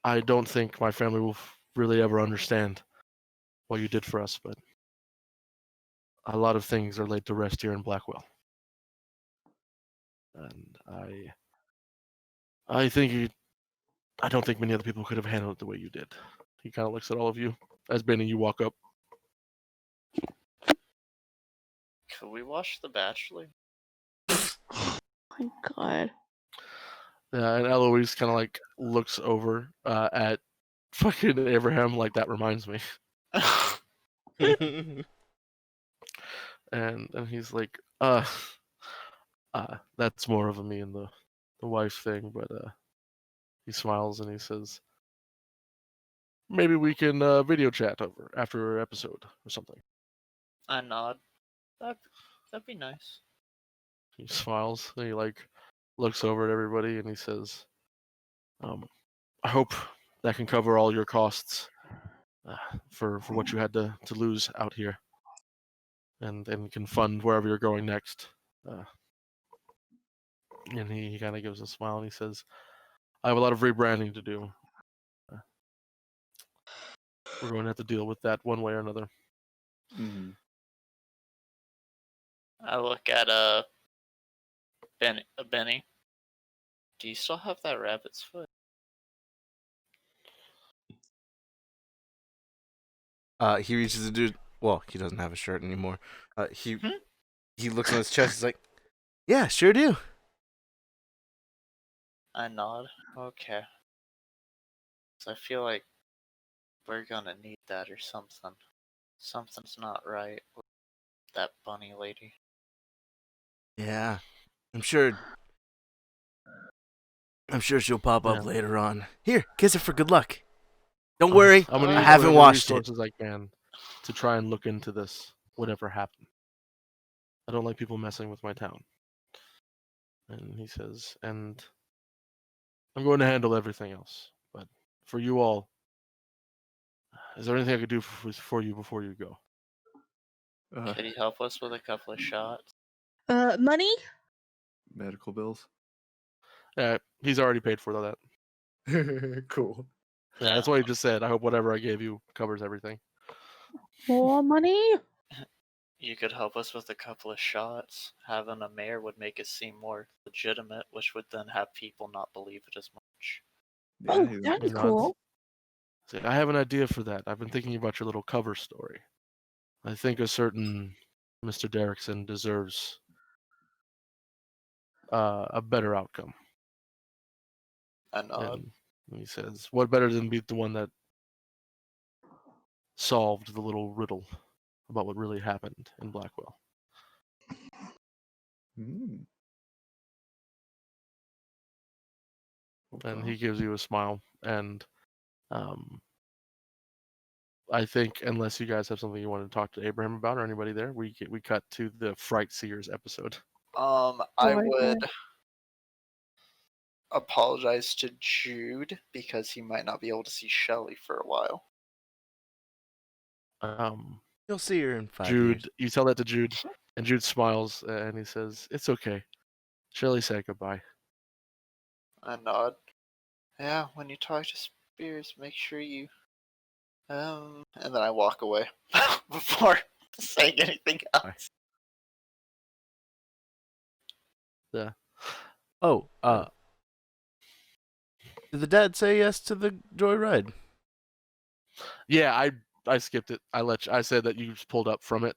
I don't think my family will really ever understand what you did for us, but a lot of things are laid to rest here in Blackwell. And I think I don't think many other people could have handled it the way you did." He kind of looks at all of you as Benny, you walk up. Could we watch The Bachelor? Oh my god. And Eloise kind of like looks over at fucking Abraham, like, that reminds me. And he's like, that's more of a me and the wife thing, but he smiles and he says, maybe we can video chat over after our episode or something. I nod. That'd be nice. He smiles and he like looks over at everybody and he says, I hope that can cover all your costs for what you had to lose out here, and can fund wherever you're going next. And he kind of gives a smile and he says, I have a lot of rebranding to do. We're going to have to deal with that one way or another. Mm-hmm. I look at Benny. Do you still have that rabbit's foot? He reaches the dude. Well, he doesn't have a shirt anymore. He looks on his chest. He's like, "Yeah, sure do." I nod. Okay. So I feel like we're gonna need that or something. Something's not right with that bunny lady. Yeah, I'm sure she'll pop up Yeah. later on. Here, kiss her for good luck. Don't I'm worry, gonna I use haven't whatever washed it. resources I can to try and look into this, whatever happened. I don't like people messing with my town. And he says, and I'm going to handle everything else. But for you all, is there anything I could do for you before you go? Could you help us with a couple of shots? Money? Medical bills. He's already paid for that. Cool. Yeah, that's what he just said. I hope whatever I gave you covers everything. More money? You could help us with a couple of shots. Having a mayor would make it seem more legitimate, which would then have people not believe it as much. Yeah, Oh, he's- that'd be No, cool. Say, I have an idea for that. I've been thinking about your little cover story. I think a certain Mr. Derrickson deserves a better outcome. And And he says, what better than be the one that solved the little riddle about what really happened in Blackwell? Hmm. And Well, he gives you a smile. And I think, unless you guys have something you want to talk to Abraham about or anybody there, we cut to the Frightseers episode. I Right, would right. apologize to Jude because he might not be able to see Shelly for a while. You'll see her in 5 Jude, years. you tell that to Jude, and Jude smiles and he says, "It's okay." Shelley said goodbye. I nod. Yeah, when you talk to Spears, make sure you. And then I walk away before saying anything else. Yeah. Oh, did the dad say yes to the joyride? Yeah, I skipped it. I said that you just pulled up from it.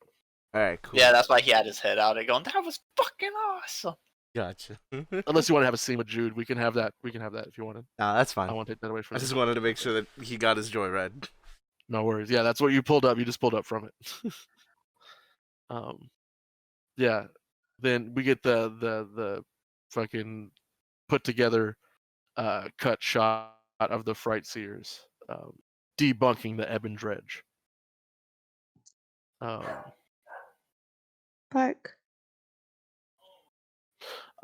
All right, cool. Yeah, that's why he had his head out and going, that was fucking awesome. Gotcha. Unless you want to have a scene with Jude, we can have that. We can have that if you wanted. Nah, that's I fine. won't take that away from I you. just wanted to make sure that he got his joyride. No worries. Yeah, that's what you pulled up. You just pulled up from it. Yeah. Then we get the fucking put together cut shot of the Frightseers debunking the Ebb and Dredge. Fuck.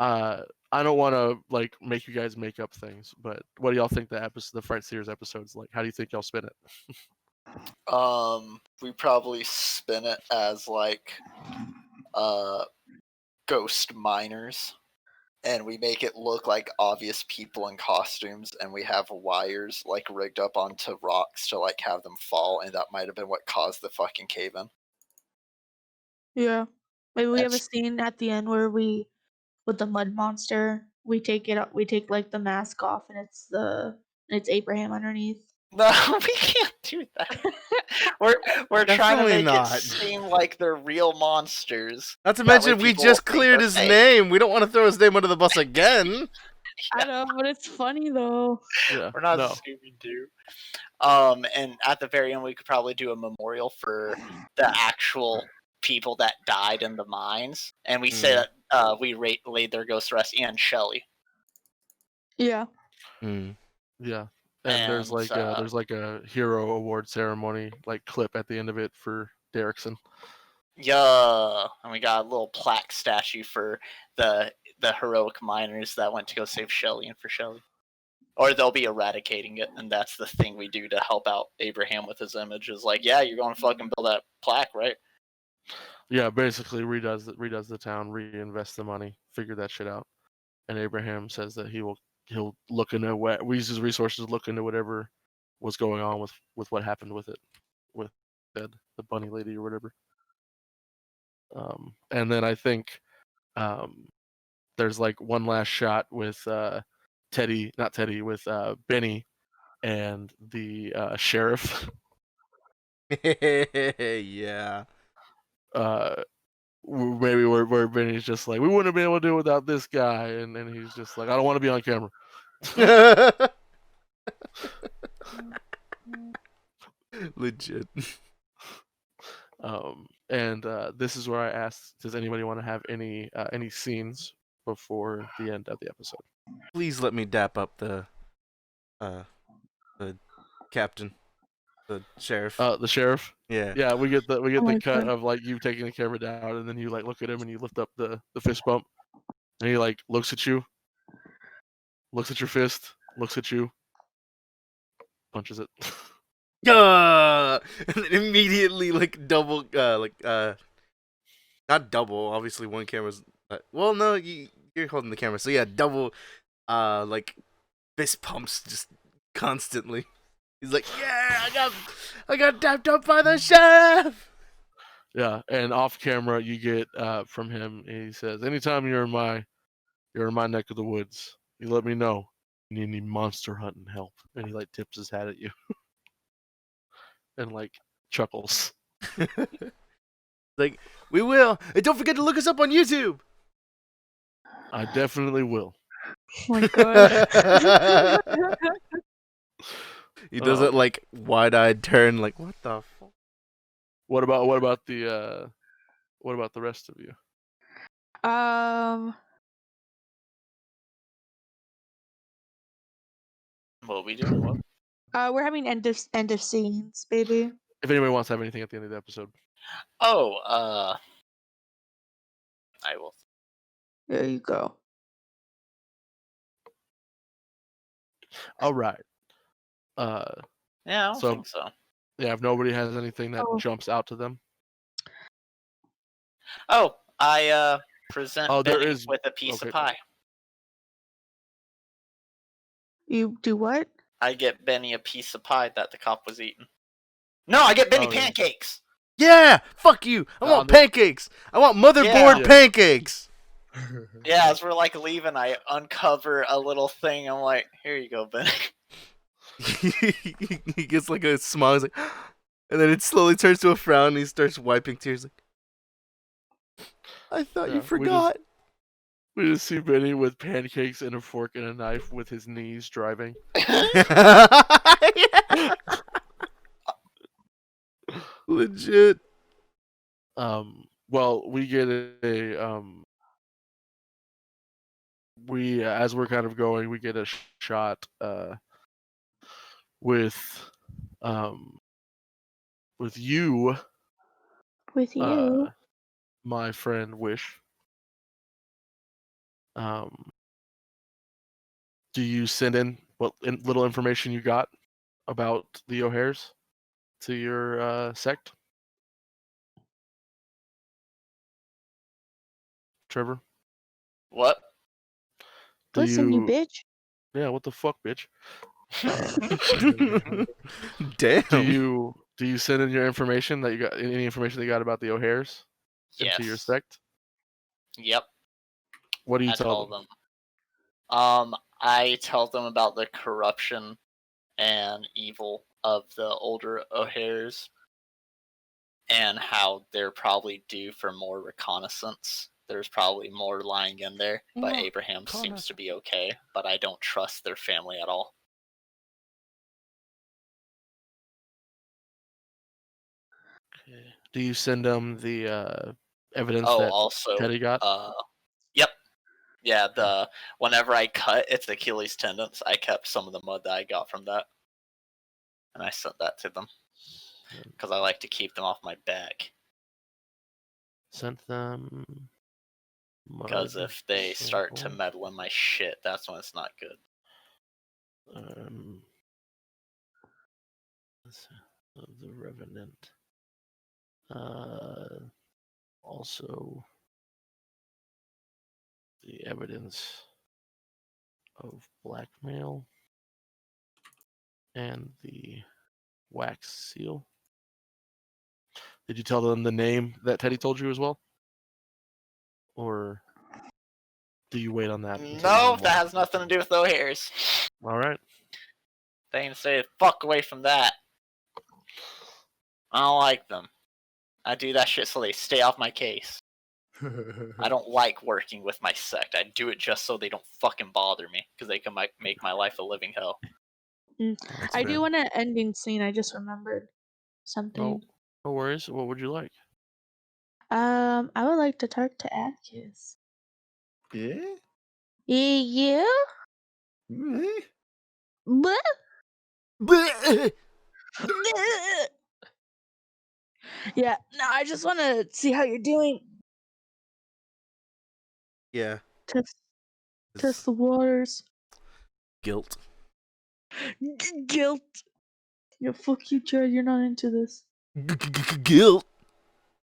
I don't want to like make you guys make up things, but what do y'all think the Frightseers episode's like? How do you think y'all spin it? We probably spin it as like ghost miners, and we make it look like obvious people in costumes, and we have wires like rigged up onto rocks to like have them fall, and that might have been what caused the fucking cave in. Yeah. Maybe we have a That's- scene at the end where with the mud monster, we take like the mask off and it's Abraham underneath. No, we can't do that. We're trying to Definitely make not. it seem like they're real monsters. Not to That way mention, we people will just think cleared they're his fake. name. We don't want to throw his name under the bus again. I know, but it's funny though. Yeah. We're not No. Scooby Doo. And at the very end, we could probably do a memorial for the actual people that died in the mines, and we say that we laid their ghosts to rest, and Shelly. Yeah. Yeah. And there's like a hero award ceremony like clip at the end of it for Derrickson. Yeah, and we got a little plaque statue for the heroic miners that went to go save Shelly and for Shelly. Or they'll be eradicating it, and that's the thing we do to help out Abraham with his image. Is like, yeah, you're going to fucking build that plaque, right? Yeah, basically redoes the town, reinvest the money, figure that shit out. And Abraham says that he'll look into what we use his resources to look into whatever was going on with what happened with it, with the bunny lady or whatever. And then I think there's like one last shot with Benny and the sheriff. Yeah. Maybe where Benny's just like, we wouldn't have been able to do it without this guy, and then he's just like, I don't want to be on camera. Legit. And this is where I asked, does anybody want to have any scenes before the end of the episode? Please let me dap up the captain, the sheriff. The sheriff. Yeah. Yeah, we get the Oh my cut God. of like you taking the camera down, and then you like look at him and you lift up the fist bump, and he like looks at you, looks at your fist, looks at you, punches it. And then immediately like double not double, obviously one camera's well, no, you're holding the camera, so yeah, double like fist pumps just constantly. He's like, yeah, I got dapped up by the sheriff. Yeah, and off camera you get from him. He says, "Anytime you're in my neck of the woods, you let me know. You need any monster hunting help." And he like tips his hat at you and like chuckles. Like, we will. And don't forget to look us up on YouTube. I definitely will. Oh my god. He does it like wide-eyed turn, like, what the fuck? What about the rest of you? What are we doing? What? We're having end of scenes, baby. If anybody wants to have anything at the end of the episode. Oh, I will. There you go. All right. Yeah, I don't So- think so. Yeah, if nobody has anything that Oh. jumps out to them. Oh, I present Oh, there Benny is- with a piece okay. of pie. You do what? I get Benny a piece of pie that the cop was eating. No, I get Benny Oh, yeah. pancakes. Yeah, fuck you. I Oh, want no. pancakes. I want motherboard Yeah. pancakes. Yeah, as we're like leaving, I uncover a little thing. I'm like, here you go, Benny. He gets like a smile. He's like, and then it slowly turns to a frown. And he starts wiping tears. Like, I thought Yeah, you we forgot. We just see Benny with pancakes and a fork and a knife with his knees driving. Yeah. Legit. Well, we get we as we're kind of going, we get a shot with you, With you. my friend Wish. Do you send in what little information you got about the O'Hares to your sect? Trevor? What? Do Listen, you bitch. Yeah, what the fuck, bitch? Damn. Do you send in your information that you got, any information that you got about the O'Hares into your Yes. sect? Yep. What do you I tell tell them? them. I tell them about the corruption and evil of the older O'Hares and how they're probably due for more reconnaissance. There's probably more lying in there, but More Abraham seems to be okay, but I don't trust their family at all. Okay. Do you send them the evidence Oh, that also, Teddy got? yep. Yeah, whenever I cut its Achilles tendons, I kept some of the mud that I got from that. And I sent that to them. Because I like to keep them off my back. Sent them. Because if they start to meddle in my shit, that's when it's not good. The Revenant. Also, the evidence of blackmail and the wax seal. Did you tell them the name that Teddy told you as well? Or do you wait on that? until you No, know that more? has nothing to do with O'Hares. All right. They can say fuck away from that. I don't like them. I do that shit so they stay off my case. I don't like working with my sect. I do it just so they don't fucking bother me, because they can make my life a living hell. That's I fair. do want an ending scene. I just remembered something. No worries. What would you like? I would like to talk to Atticus. Yeah? Yeah? Eh? Bleh. Bleh. Yeah, no, I just want to see how you're doing. Yeah. Test the waters. Guilt. Guilt. Yeah, fuck you, Jared. You're not into this. Guilt.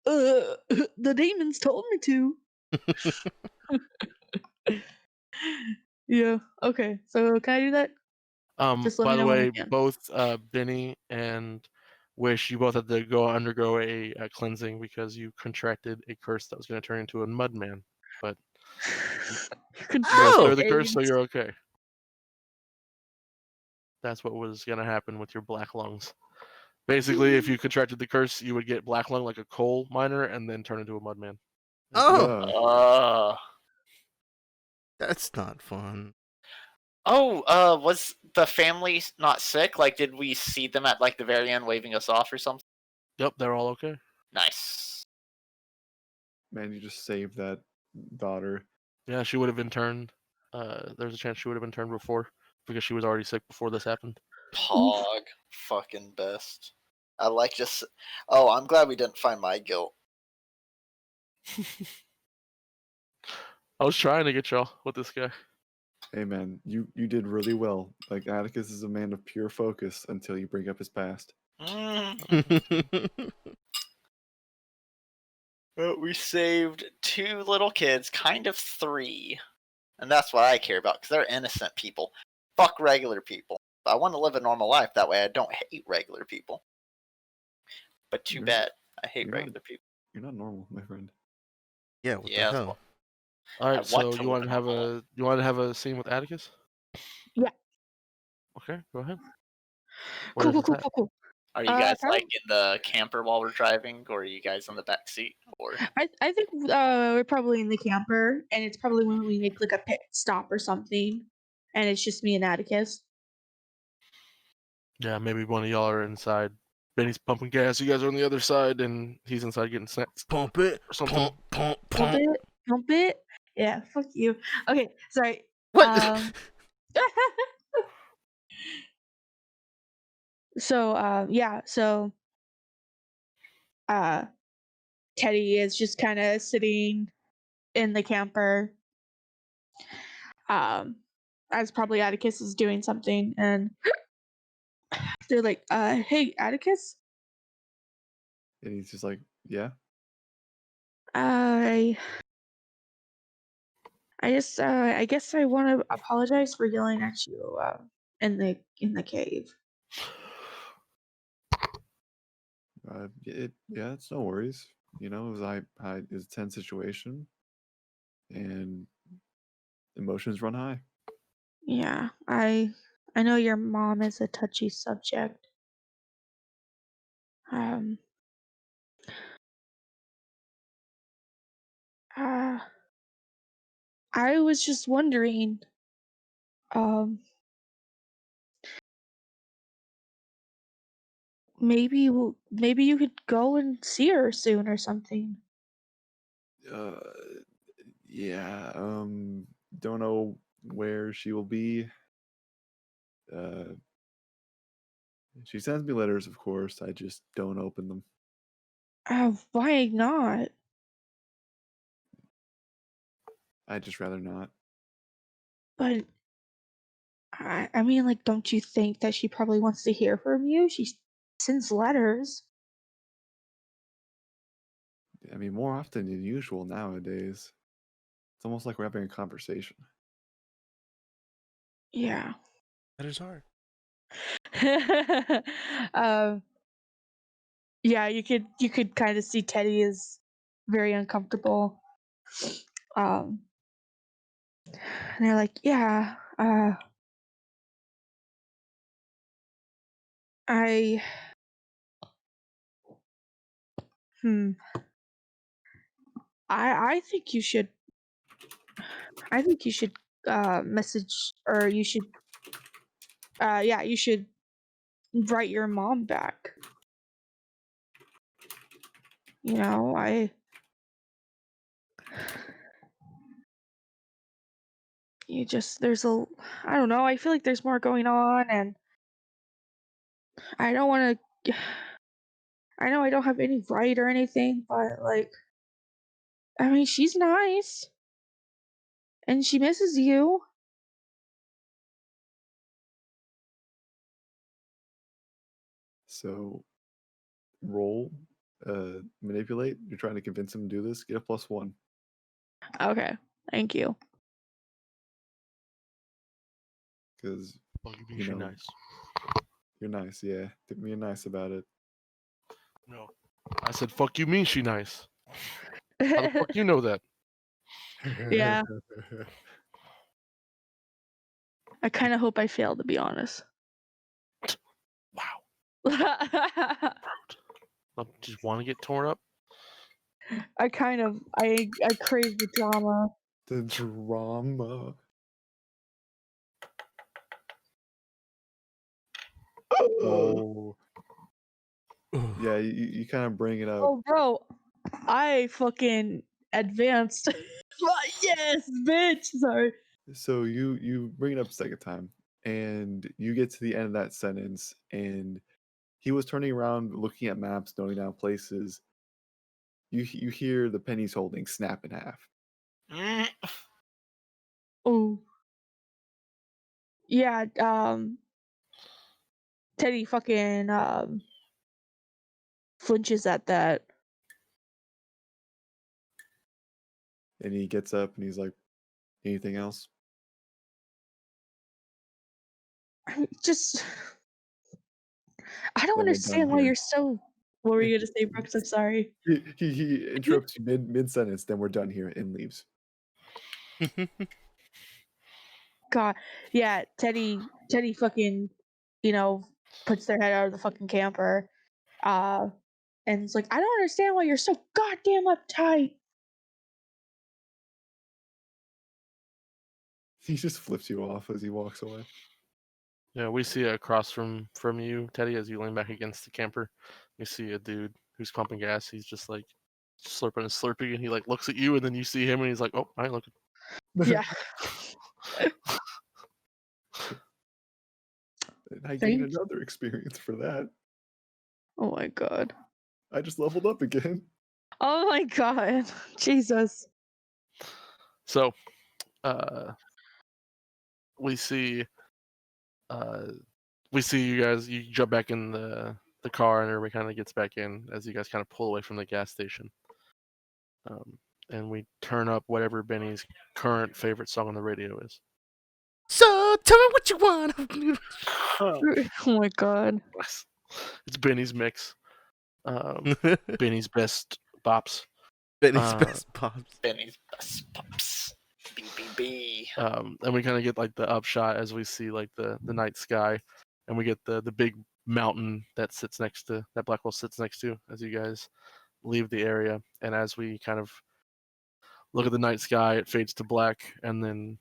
The demons told me to. Yeah. Okay. So can I do that? Just let By me the know when I way, can. both Benny and which you both had to undergo a cleansing because you contracted a curse that was going to turn into a mud man. But You you contract both Oh! cleared the curse, so AIDS. you're okay. That's what was going to happen with your black lungs. Basically, if you contracted the curse, you would get black lung like a coal miner and then turn into a mud man. Oh, Ugh. that's not fun. Was the family not sick? Like, did we see them at like the very end waving us off or something? Yep, they're all okay. Nice. Man, you just saved that daughter. Yeah, she would have been turned. There's a chance she would have been turned before because she was already sick before this happened. Pog. Fucking best. I like just. Oh, I'm glad we didn't find my guilt. I was trying to get y'all with this guy. Hey man, you did really well. Like Atticus is a man of pure focus until you bring up his past. But we saved 2 little kids, kind of 3. And that's what I care about, because they're innocent people. Fuck regular people. I want to live a normal life, that way I don't hate regular people. But too You're- bad. I hate you're not- regular people. You're not normal, my friend. Yeah, what Yeah, the hell? All I right, want so to you live wanted a to have normal a scene with Atticus? Yeah. Okay, go ahead. Cool, Where's cool, this cool, at? cool, cool. Are you guys Probably, like in the camper while we're driving, or are you guys in the back seat? Or I think we're probably in the camper, and it's probably when we make like a pit stop or something, and it's just me and Atticus. Yeah, maybe one of y'all are inside. Benny's pumping gas. You guys are on the other side, and he's inside getting snacks Pump it, or something. pump, pump, Pump pump. it, pump it. Yeah, fuck you. Okay, sorry. What? So uh Teddy is just kind of sitting in the camper. As probably Atticus is doing something, and they're like, hey, Atticus? And he's just like, yeah. I I guess I want to apologize for yelling at you in the cave. Yeah, it's no worries. You know, it was it was a tense situation, and emotions run high. Yeah, I know your mom is a touchy subject. Um uh I was just wondering, um maybe you could go and see her soon or something. Uh, yeah. Don't know where she will be. Uh, she sends me letters, of course. I just don't open them. Why not? I'd just rather not. But I mean, like, don't you think that she probably wants to hear from you? She sends letters. I mean, more often than usual nowadays. It's almost like we're having a conversation. Yeah. That is hard. um. Yeah, you could kind of see Teddy is very uncomfortable. Um. And they're like, yeah. I. Hmm. I think you should. I think you should message, or you should. Yeah, you should write your mom back. You know, you just I don't know, I feel like there's more going on, and I don't want to. I know I don't have any right or anything, but like, I mean, she's nice and she misses you. So, roll, manipulate. You're trying to convince him to do this. Get a +1. Okay, thank you. Because Well, you you she know nice. you're nice. Yeah, you're nice about it. No. I said, fuck you mean she nice. How the fuck you know that? Yeah. I kind of hope I fail, to be honest. Wow. I Just want to get torn up? I crave the drama. The drama. Oh. Yeah, you kind of bring it up. Oh, bro, I fucking advanced. Yes, bitch. Sorry. So you bring it up a second time, and you get to the end of that sentence, and he was turning around, looking at maps, noting down places. You hear the penny he's holding snap in half. Mm. Oh. Yeah. Teddy fucking flinches at that. And he gets up and he's like, anything else? Just. I don't Then we're done understand why here. you're so. What were you gonna say, Brooks? I'm sorry. He interrupts you mid sentence, then we're done here, and leaves. God, yeah, Teddy fucking, puts their head out of the fucking camper, and it's like, I don't understand why you're so goddamn uptight. He just flips you off as he walks away. Yeah, we see across from you, Teddy, as you lean back against the camper. You see a dude who's pumping gas. He's just like slurping and slurping, and he like looks at you, and then you see him, and he's like, "Oh, I ain't looking." Yeah. And I gained Thank- another experience for that. Oh my god. I just leveled up again. Oh my god. Jesus. So, we see you guys. You jump back in the car, and everybody kind of gets back in as you guys kind of pull away from the gas station. And we turn up whatever Benny's current favorite song on the radio is. So tell me what you want. Oh my god. It's Benny's mix. Benny's best bops. Benny's best pops. Benny's best pups. BBB. And we kind of get like the upshot as we see like the night sky, and we get the big mountain that Blackwell sits next to as you guys leave the area. And as we kind of look at the night sky, it fades to black, and then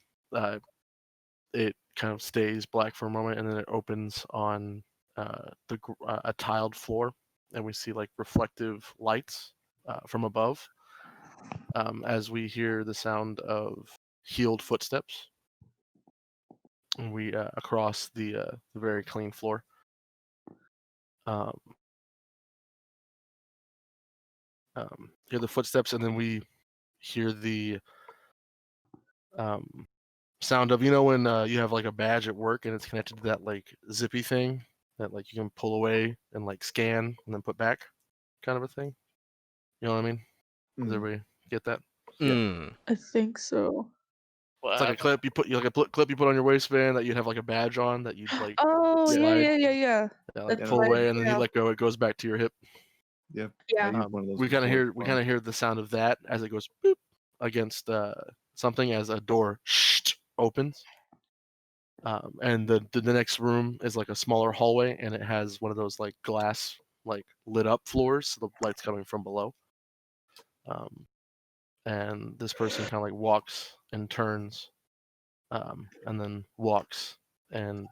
it kind of stays black for a moment, and then it opens on a tiled floor, and we see like reflective lights from above as we hear the sound of heeled footsteps, and we across the very clean floor. Hear the footsteps, and then we hear the sound of, when you have like a badge at work and it's connected to that like zippy thing that like you can pull away and like scan and then put back, kind of a thing. You know what I mean? Does everybody get that? I think so. What It's like a clip you put clip you put on your waistband that you'd have like a badge on that you'd like Oh, slide. yeah. like That's pull right, away, and then yeah. you let go. It goes back to your hip. Yep. Yeah. I used one of those We kind of before. hear the sound of that as it goes boop against something as a door opens. And the next room is like a smaller hallway, and it has one of those like glass like lit up floors, so the light's coming from below. And this person kind of like walks and turns, and then walks, and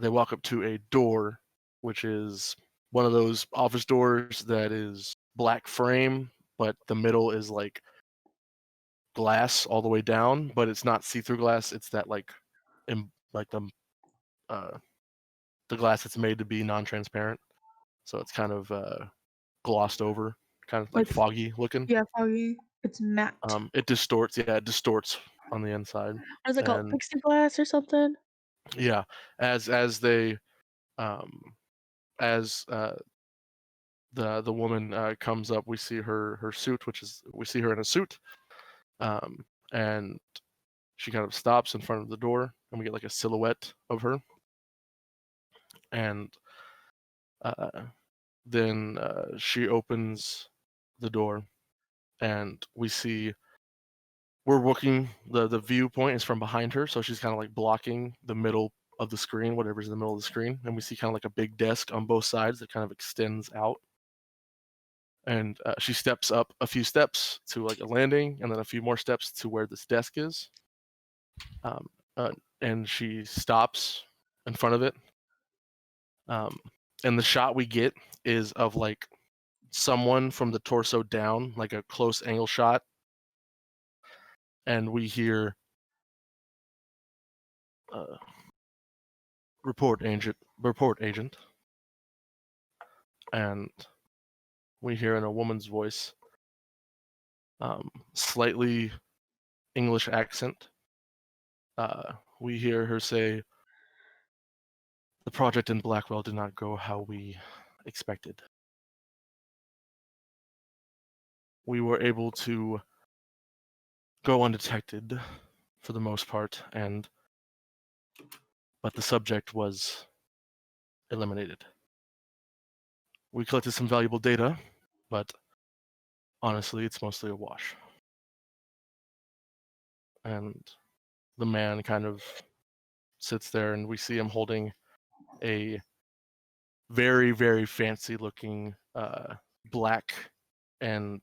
they walk up to a door, which is one of those office doors that is black frame, but the middle is like glass all the way down, but it's not see-through glass. It's that like the glass that's made to be non-transparent, so it's kind of glossed over, kind of like foggy looking. Yeah, foggy. It's matte. It distorts. Yeah, it distorts on the inside. What is it called? Pixie glass or something? Yeah, as they as the woman comes up, we see her suit, we see her in a suit, and she kind of stops in front of the door, and we get like a silhouette of her, and then she opens the door, and we see we're looking. The viewpoint is from behind her, so she's kind of like blocking the middle of the screen, whatever's in the middle of the screen, and we see kind of like a big desk on both sides that kind of extends out. And she steps up a few steps to like a landing, and then a few more steps to where this desk is. And she stops in front of it. And the shot we get is of like someone from the torso down, like a close angle shot. And we hear, report agent. And we hear in a woman's voice, slightly English accent. We hear her say, "The project in Blackwell did not go how we expected. We were able to go undetected for the most part, but the subject was eliminated. We collected some valuable data, but honestly, it's mostly a wash." And the man kind of sits there, and we see him holding a very, very fancy looking black and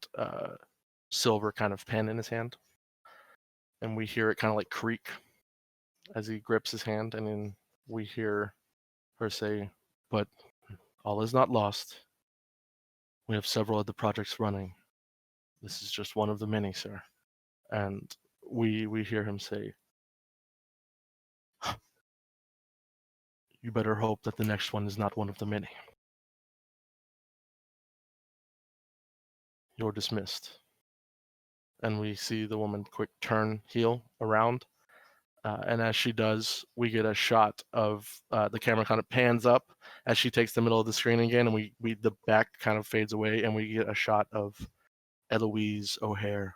silver kind of pen in his hand. And we hear it kind of like creak as he grips his hand, and then we hear her say, "But all is not lost. We have several other projects running. This is just one of the many, sir." And we hear him say, "You better hope that the next one is not one of the many. You're dismissed." And we see the woman quick turn heel around. And as she does, we get a shot of the camera kind of pans up as she takes the middle of the screen again, and we the back kind of fades away, and we get a shot of Eloise O'Hare,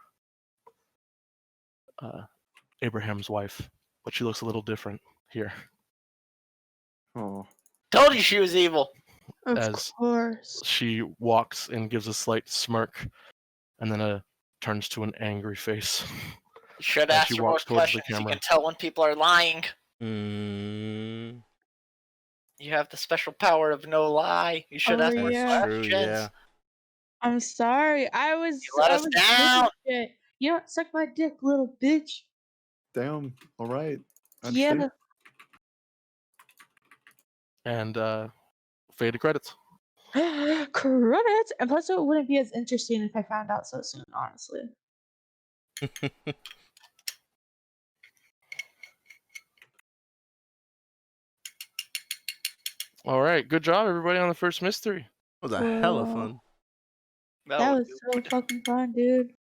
Abraham's wife, but she looks a little different here. Oh, Told you she was evil. Of As course. she walks and gives a slight smirk, and then turns to an angry face. You should As ask she her more walks towards the questions. You camera. can tell when people are lying. Mm, You have the special power of no lie. You should Oh, ask more yeah. true, questions. yeah. I'm sorry. I was You let us doing down. shit. You don't suck my dick, little bitch. damn. All right. Yeah. Understand. And fade to credits. Credits. And plus, it wouldn't be as interesting if I found out so soon, honestly. All right, good job, everybody, on the first mystery. That was a hella Whoa. fun. That was so fucking fun, dude.